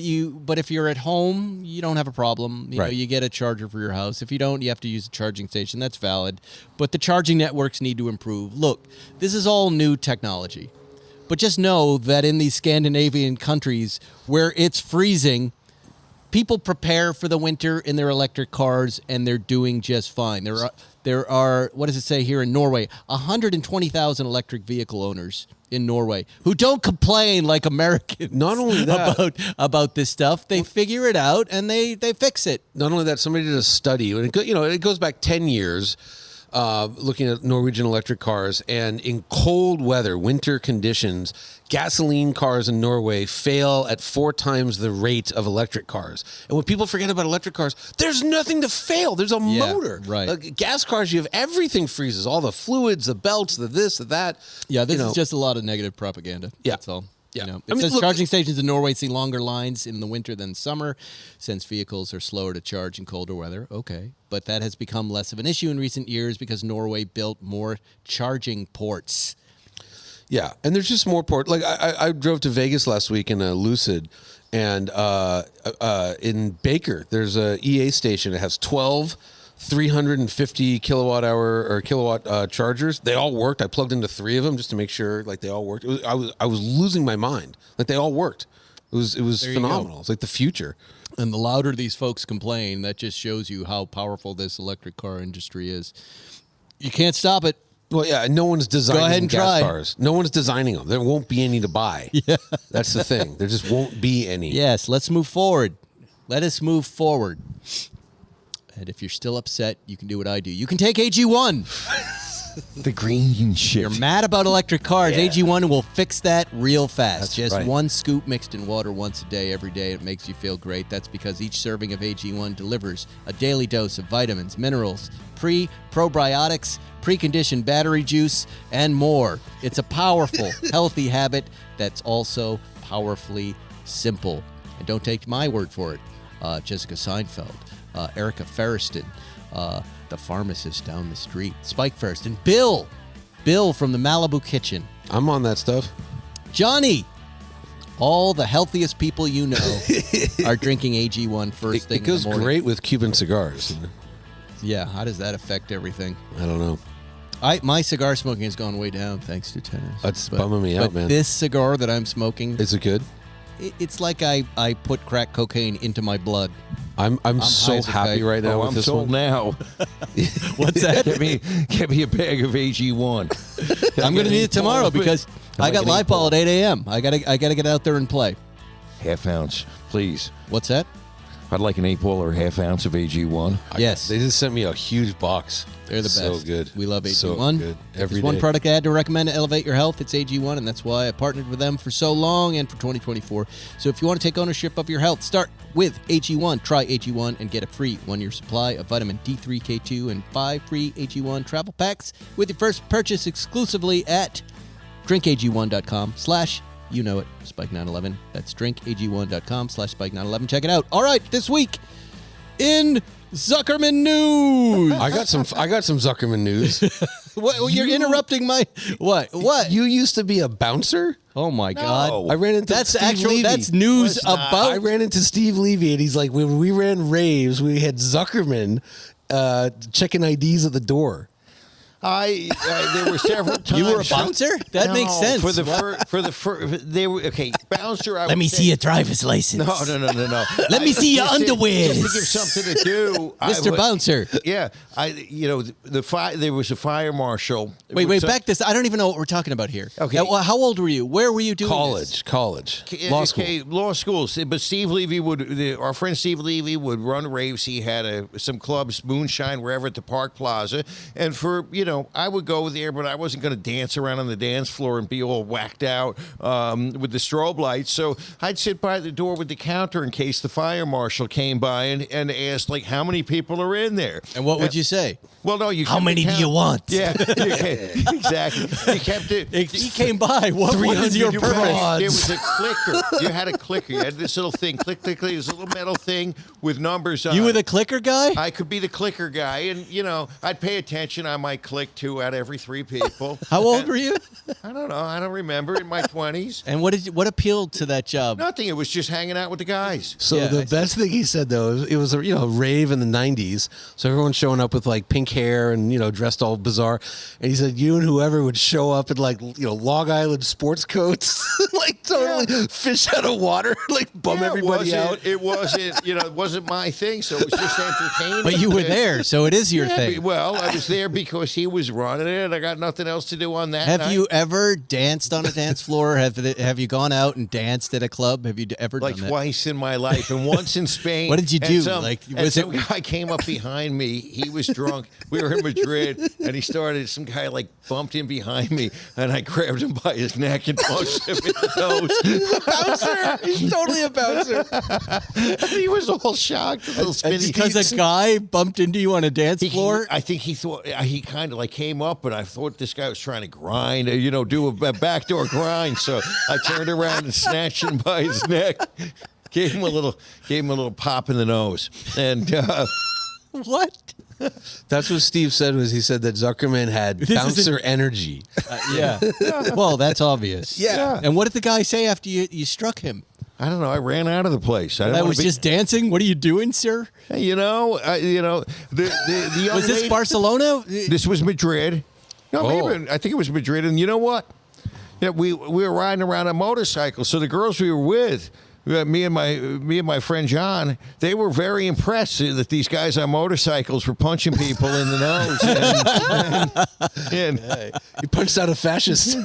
if you're at home, you don't have a problem. You know, Right. you get a charger for your house. If you don't, you have to use a charging station. That's valid. But the charging networks need to improve. Look, this is all new technology. But just know that in these Scandinavian countries where it's freezing, people prepare for the winter in their electric cars, and they're doing just fine. There are what does it say here in Norway? 120,000 electric vehicle owners in Norway who don't complain like Americans. Not only that, about this stuff, they figure it out and they fix it. not only that, somebody did a study, and it goes back 10 years. Looking at Norwegian electric cars, and in cold weather, winter conditions, gasoline cars in Norway fail at 4 times the rate of electric cars. And when people forget about electric cars, there's nothing to fail. There's a motor. Right. Like gas cars, you have everything freezes, all the fluids, the belts, the this, the that. Yeah, this is just a lot of negative propaganda. Yeah. That's all. Yeah. You know, I mean, says look- charging stations in Norway see longer lines in the winter than summer, since vehicles are slower to charge in colder weather. Okay. But that has become less of an issue in recent years because Norway built more charging ports. Yeah, and there's just more port. Like I drove to Vegas last week in a Lucid, and in Baker there's a EA station. It has 12 350 kilowatt chargers. They all worked. I plugged into 3 of them just to make sure like they all worked. I was losing my mind. Like they all worked. It was phenomenal. It's like the future. And the louder these folks complain, that just shows you how powerful this electric car industry is. You can't stop it. Well, yeah, no one's designing Go ahead and gas try. cars. No one's designing them. There won't be any to buy. Yeah. That's the thing. There just won't be any. Yes, let's move forward. Let us move forward. And if you're still upset, you can do what I do. You can take AG1. The green shit. You're mad about electric cars. Yeah. AG1 will fix that real fast. That's Just right. 1 scoop mixed in water once a day, every day. It makes you feel great. That's because each serving of AG1 delivers a daily dose of vitamins, minerals, probiotics, preconditioned battery juice, and more. It's a powerful, healthy habit that's also powerfully simple. And don't take my word for it. Jessica Seinfeld, Erica Ferriston, the pharmacist down the street, Spike Ferriston, Bill from the Malibu Kitchen, I'm on that stuff. Johnny. All the healthiest people you know are drinking AG1 first thing It goes in the morning. great with Cuban cigars. Yeah, how does that affect everything? I don't know. My cigar smoking has gone way down thanks to tennis. That's bumming me out, man. This cigar that I'm smoking, Is it good? it's like I put crack cocaine into my blood. I'm high so as a happy kite. right now with I'm this sold one. now. What's that? Get me a bag of AG1. I'm going to need it tomorrow because I got gonna live eat ball at 8 a.m. I gotta get out there and play. Half ounce, please. What's that? I'd like an 8-ball or half ounce of AG1. Yes. They just sent me a huge box. They're the best. So good. We love AG1. So good. If Every there's one day. product I had to recommend to elevate your health, it's AG1, and that's why I partnered with them for so long and for 2024. So if you want to take ownership of your health, start with AG1. Try AG1 and get a free 1-year supply of vitamin D3, K2, and 5 free AG1 travel packs with your first purchase exclusively at drinkag1.com/Spike911. That's drinkag1.com/Spike911. Check it out. All right, this week in Zuckerman news. I got some Zuckerman news. What, you're interrupting my what? What? You used to be a bouncer? Oh my God! I ran into That's Steve actual. Levy. That's news about. I ran into Steve Levy, and he's like, when we ran raves, we had Zuckerman checking IDs at the door. There were several times. You were a bouncer? That makes sense. For the they were okay. Bouncer. Let me see your driver's license. No. Let me see your underwear. Just to give something to do, Mr. Bouncer. Yeah, there was a fire marshal. Wait, back this. I don't even know what we're talking about here. Okay. How old were you? Where were you doing College, law school. Okay, law schools. But Steve Levy our friend Steve Levy would run raves. He had some clubs, Moonshine, wherever at the Park Plaza, and I would go there, but I wasn't going to dance around on the dance floor and be all whacked out with the strobe lights. So I'd sit by the door with the counter in case the fire marshal came by and asked, like, how many people are in there? And what would you say? Well, no, you. How many do you want? Yeah, exactly. You kept it. He came by. What is your purpose? It was a clicker. You had a clicker. You had this little thing, click, click, click. This little metal thing with numbers on. You were the clicker guy? I could be the clicker guy, and I'd pay attention. I might click 2 out of every 3 people. How old were you? I don't know. I don't remember. In my 20s. And what appealed to that job? Nothing. It was just hanging out with the guys. So the best thing he said though, it was a rave in the '90s. So everyone's showing up with like pink hair and dressed all bizarre. And he said you and whoever would show up in like Long Island sports coats, like totally fish out of water, like bum everybody out. It wasn't my thing. So it was just entertaining. But you were there, so it is your thing. Well, I was there because he was running it. I got nothing else to do on that night. Have you ever danced on a dance floor? Have you gone out and danced at a club? Have you ever done that? Like twice in my life, and once in Spain. What did you do? Some guy came up behind me. He was drunk. We were in Madrid, and some guy like bumped in behind me, and I grabbed him by his neck and punched him in the nose. Bouncer! He's totally a bouncer. He was all shocked. Because a guy bumped into you on a dance floor? I think he thought he kind of like came up, and I thought this guy was trying to grind, do a backdoor grind. So I turned around and snatched him by his neck, gave him a little pop in the nose, and what? That's what Steve said. He said that Zuckerman had bouncer energy. Yeah. Well, that's obvious. Yeah. And what did the guy say after you struck him? I don't know. I ran out of the place. I was just dancing. What are you doing, sir? The young was this lady, Barcelona? This was Madrid. No, maybe I think it was Madrid. And you know what? We were riding around on motorcycles. So the girls we were with, me and my friend John, they were very impressed that these guys on motorcycles were punching people in the nose. And he punched out a fascist.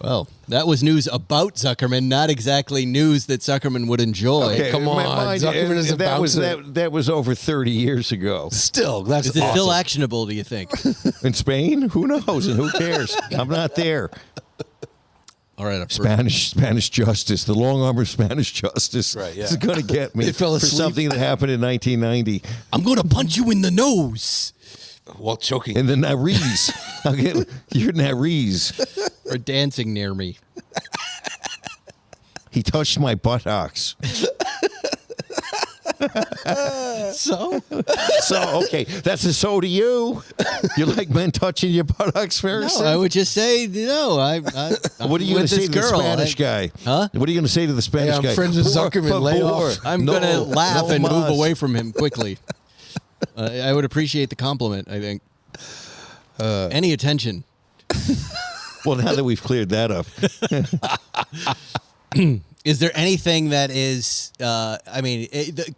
Well, that was news about Zuckerman, not exactly news that Zuckerman would enjoy. Okay, come on, Zuckerman is a bouncer. That was over 30 years ago. Still, that's Is it still actionable, do you think? In Spain? Who knows and who cares? I'm not there. All right, Spanish justice, the long arm of Spanish justice, right? Yeah, is going to get me for something that happened in 1990. I'm going to punch you in the nose while choking in the nariz. I'll get your nariz for dancing near me. He touched my buttocks. So okay, that's a so to you. You like men touching your buttocks, Ferris? No, I would just say, what are you going to say to the Spanish guy? Huh? What are you going to say to the Spanish guy? I'm friends with Zuckerman. Lay off. I'm going to laugh and move away from him quickly. I would appreciate the compliment, I think. Any attention. Well, now that we've cleared that up. Is there anything that is,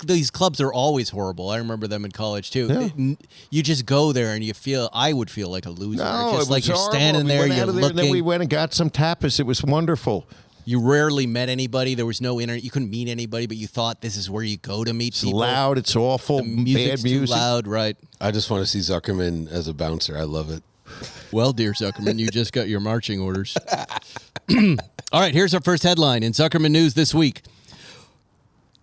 these clubs are always horrible. I remember them in college, too. Yeah. You just go there and I would feel like a loser. No, just it like was you're horrible. standing there, you're looking. And then we went and got some tapas. It was wonderful. You rarely met anybody. There was no internet. You couldn't meet anybody, but you thought this is where you go to meet people. It's loud. It's awful. The music's bad music. too loud, right? I just want to see Zuckerman as a bouncer. I love it. Well, dear Zuckerman, you just got your marching orders. All right, here's our first headline in Zuckerman News this week.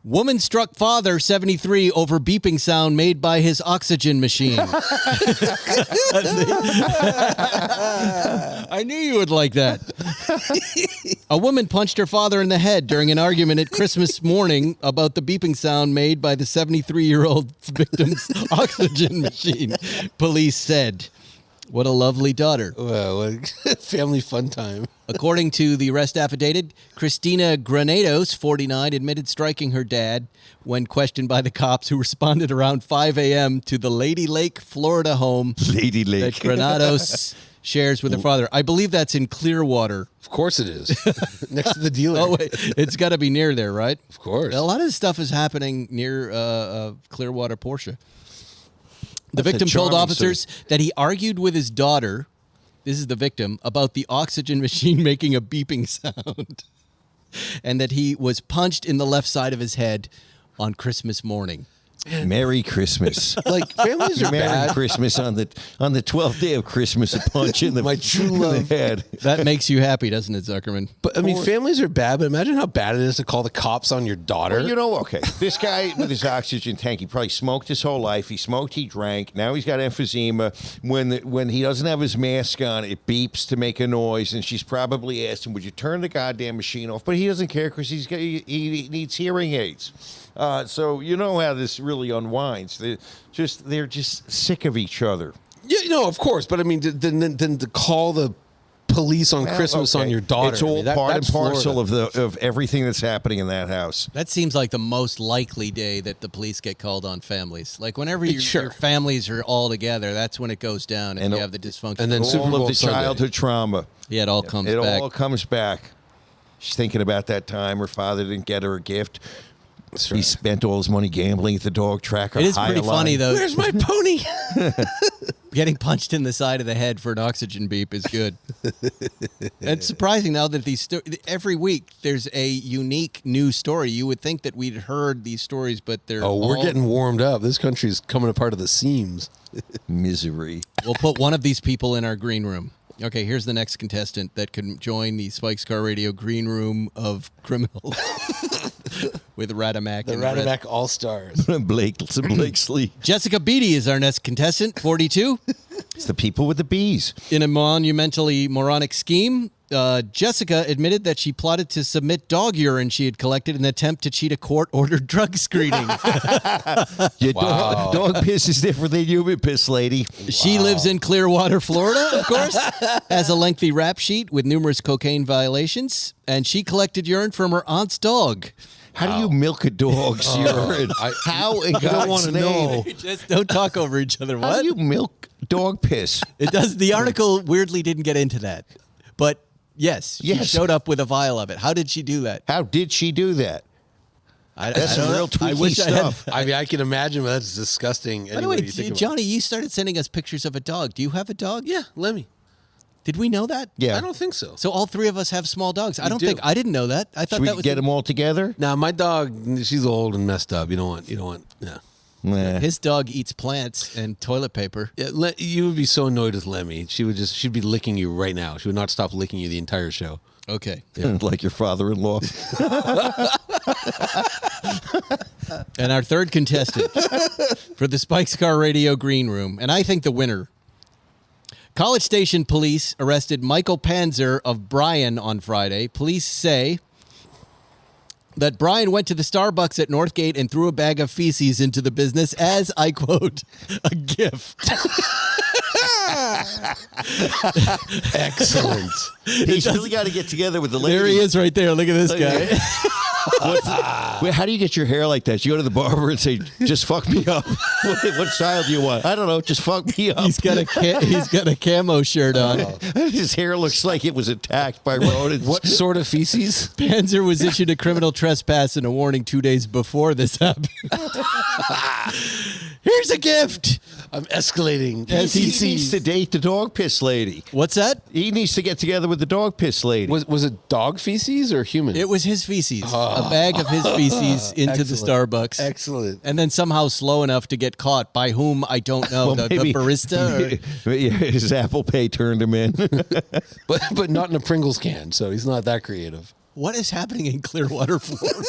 Woman struck father, 73, over beeping sound made by his oxygen machine. I knew you would like that. A woman punched her father in the head during an argument at Christmas morning about the beeping sound made by the 73-year-old victim's oxygen machine, police said. What a lovely daughter. Well, family fun time. According to the arrest affidavit, Christina Granados, 49, admitted striking her dad when questioned by the cops, who responded around 5 a.m. to the Lady Lake, Florida home Lady Lake. that Granados shares with her father. I believe that's in Clearwater. Of course it is. Next to the dealer. Oh, wait. It's got to be near there, right? Of course. A lot of stuff is happening near Clearwater Porsche. The That's a victim told charming officers that he argued with his daughter, this is the victim, about the oxygen machine making a beeping sound, and that he was punched in the left side of his head on Christmas morning. Merry Christmas. Like, families are Merry bad. Christmas on the 12th day of Christmas, a punch in the, My true in the love. head. That makes you happy, doesn't it, Zuckerman? But, I mean, families are bad, but imagine how bad it is to call the cops on your daughter. Well, you know, okay, this guy with his oxygen tank, he probably smoked his whole life. He smoked, he drank. Now he's got emphysema. When he doesn't have his mask on, it beeps to make a noise, and she's probably asked him, would you turn the goddamn machine off? But he doesn't care because he needs hearing aids. So you know how this really unwinds. They're just sick of each other. Yeah, no, of course. But, I mean, then to call the police on Christmas on your daughter. It's all I mean, part and that's parcel Florida. of everything that's happening in that house. That seems like the most likely day that the police get called on families. Like whenever Sure. your families are all together, that's when it goes down, and you have the dysfunction. and then All Super of Bowl the Sunday. childhood trauma. yeah, it all comes It back. all comes back. She's thinking about that time her father didn't get her a gift. That's He right. spent all his money gambling at the dog tracker. It is High pretty line. funny, though. Where's my pony? Getting punched in the side of the head for an oxygen beep is good. It's surprising now that every week there's a unique new story. You would think that we'd heard these stories, but they're We're all- getting warmed up. This country's coming apart at the seams. Misery. We'll put one of these people in our green room. Okay, here's the next contestant that can join the Spike's Car Radio green room of criminals with Radamak. The and Radamak All-Stars. Blakesley. Jessica Beatty is our next contestant, 42. It's the people with the bees. In a monumentally moronic scheme, Jessica admitted that she plotted to submit dog urine she had collected in an attempt to cheat a court-ordered drug screening. Your Wow. dog piss is different than human piss, lady. She lives in Clearwater, Florida, of course, has a lengthy rap sheet with numerous cocaine violations, and she collected urine from her aunt's dog. How do you milk a dog's urine? How in God's wanna name? know. Just don't talk over each other. How What? do you milk dog piss? It does. The article weirdly didn't get into that, but yes, she Yes. showed up with a vial of it. How did she do that? How did she do that? That's I don't some know. real I tweaky wish I had- stuff. I mean, I can imagine, but that's disgusting. By the way, Johnny, you started sending us pictures of a dog. Do you have a dog? Yeah, Lemmy. Did we know that? Yeah. I don't think so. So all three of us have small dogs. I don't do. think I didn't know that. I thought Should we that was get them all together? Now, my dog, she's old and messed up. You don't want, yeah. Nah. his dog eats plants and toilet paper. Yeah, you would be so annoyed with Lemmy. She'd be licking you right now. She would not stop licking you the entire show. Okay. Like your father-in-law. And our third contestant for the Spike's Car Radio Green Room, and I think the winner. College Station police arrested Michael Panzer of Bryan on Friday. Police say that Bryan went to the Starbucks at Northgate and threw a bag of feces into the business as, I quote, a gift. Excellent. He's really got to get together with the lady. There he is right there. Look at this guy. Wait, how do you get your hair like that? You go to the barber and say, just fuck me up. What style do you want? I don't know. Just fuck me up. He's got a camo shirt on. His hair looks like it was attacked by rodents. What sort of feces? Panzer was issued a criminal trespass and a warning 2 days before this happened. Here's a gift. I'm escalating. He needs to date the dog piss lady. What's that? He needs to get together with the dog piss lady. Was it dog feces or human? It was his feces. A bag of his feces into the Excellent. Starbucks. Excellent. And then somehow slow enough to get caught by whom, I don't know. Well, the barista? Or, his Apple Pay turned him in. But not in a Pringles can, so he's not that creative. what is happening in Clearwater, Florida?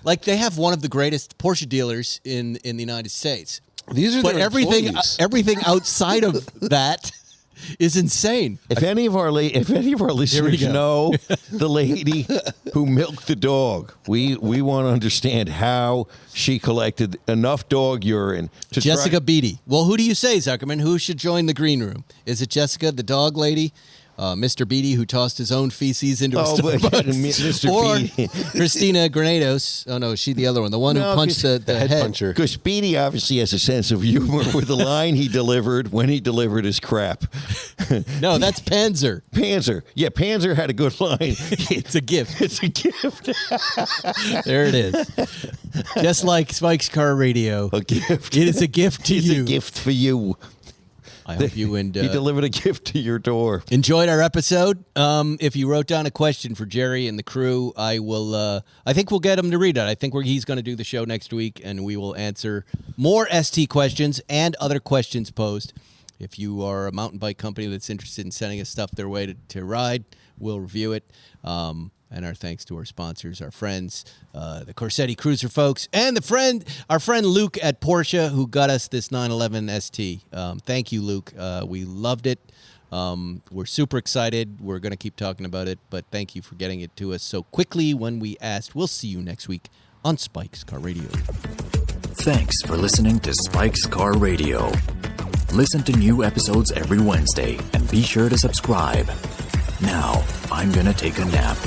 like they have one of the greatest Porsche dealers in the United States. These are But their everything employees. everything outside of that is insane. If any of our listeners know the lady who milked the dog, we want to understand how she collected enough dog urine to Jessica Beatty. Well, who do you say, Zuckerman? Who should join the green room? Is it Jessica, the dog lady? Mr. Beatty, who tossed his own feces into a Starbucks. Mr. Or Beatty. Christina Granados. Oh, no, she the other one. The one who punched the head puncher. Because Beatty obviously has a sense of humor with the line he delivered when he delivered his crap. No, that's Panzer. Panzer. Yeah, Panzer had a good line. It's a gift. It's a gift. There it is. Just like Spike's Car Radio. A gift. It is a gift to you. It's a gift for you. I hope you He delivered a gift to your door. enjoyed our episode. If you wrote down a question for Jerry and the crew, I will. I think we'll get him to read it. I think he's going to do the show next week, and we will answer more ST questions and other questions posed. If you are a mountain bike company that's interested in sending us stuff their way to ride, we'll review it. And our thanks to our sponsors, our friends, the Corsetti Cruiser folks, and our friend Luke at Porsche, who got us this 911 ST. Thank you, Luke. We loved it. We're super excited. We're going to keep talking about it, but thank you for getting it to us so quickly when we asked. We'll see you next week on Spike's Car Radio. Thanks for listening to Spike's Car Radio. Listen to new episodes every Wednesday and be sure to subscribe. Now, I'm gonna take a nap.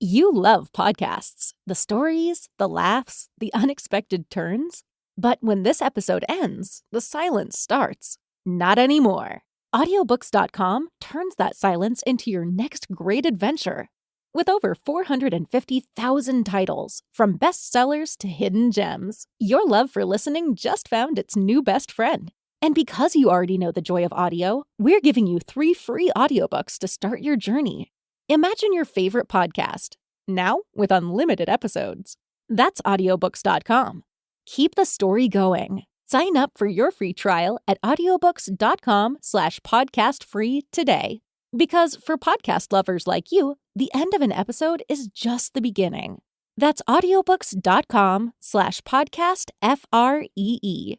You love podcasts, the stories, the laughs, the unexpected turns. But when this episode ends, the silence starts. Not anymore. Audiobooks.com turns that silence into your next great adventure. With over 450,000 titles, from bestsellers to hidden gems, your love for listening just found its new best friend. And because you already know the joy of audio, we're giving you 3 free audiobooks to start your journey. Imagine your favorite podcast, now with unlimited episodes. That's audiobooks.com. Keep the story going. Sign up for your free trial at audiobooks.com/podcastfree today. Because for podcast lovers like you, the end of an episode is just the beginning. That's audiobooks.com/podcastfree.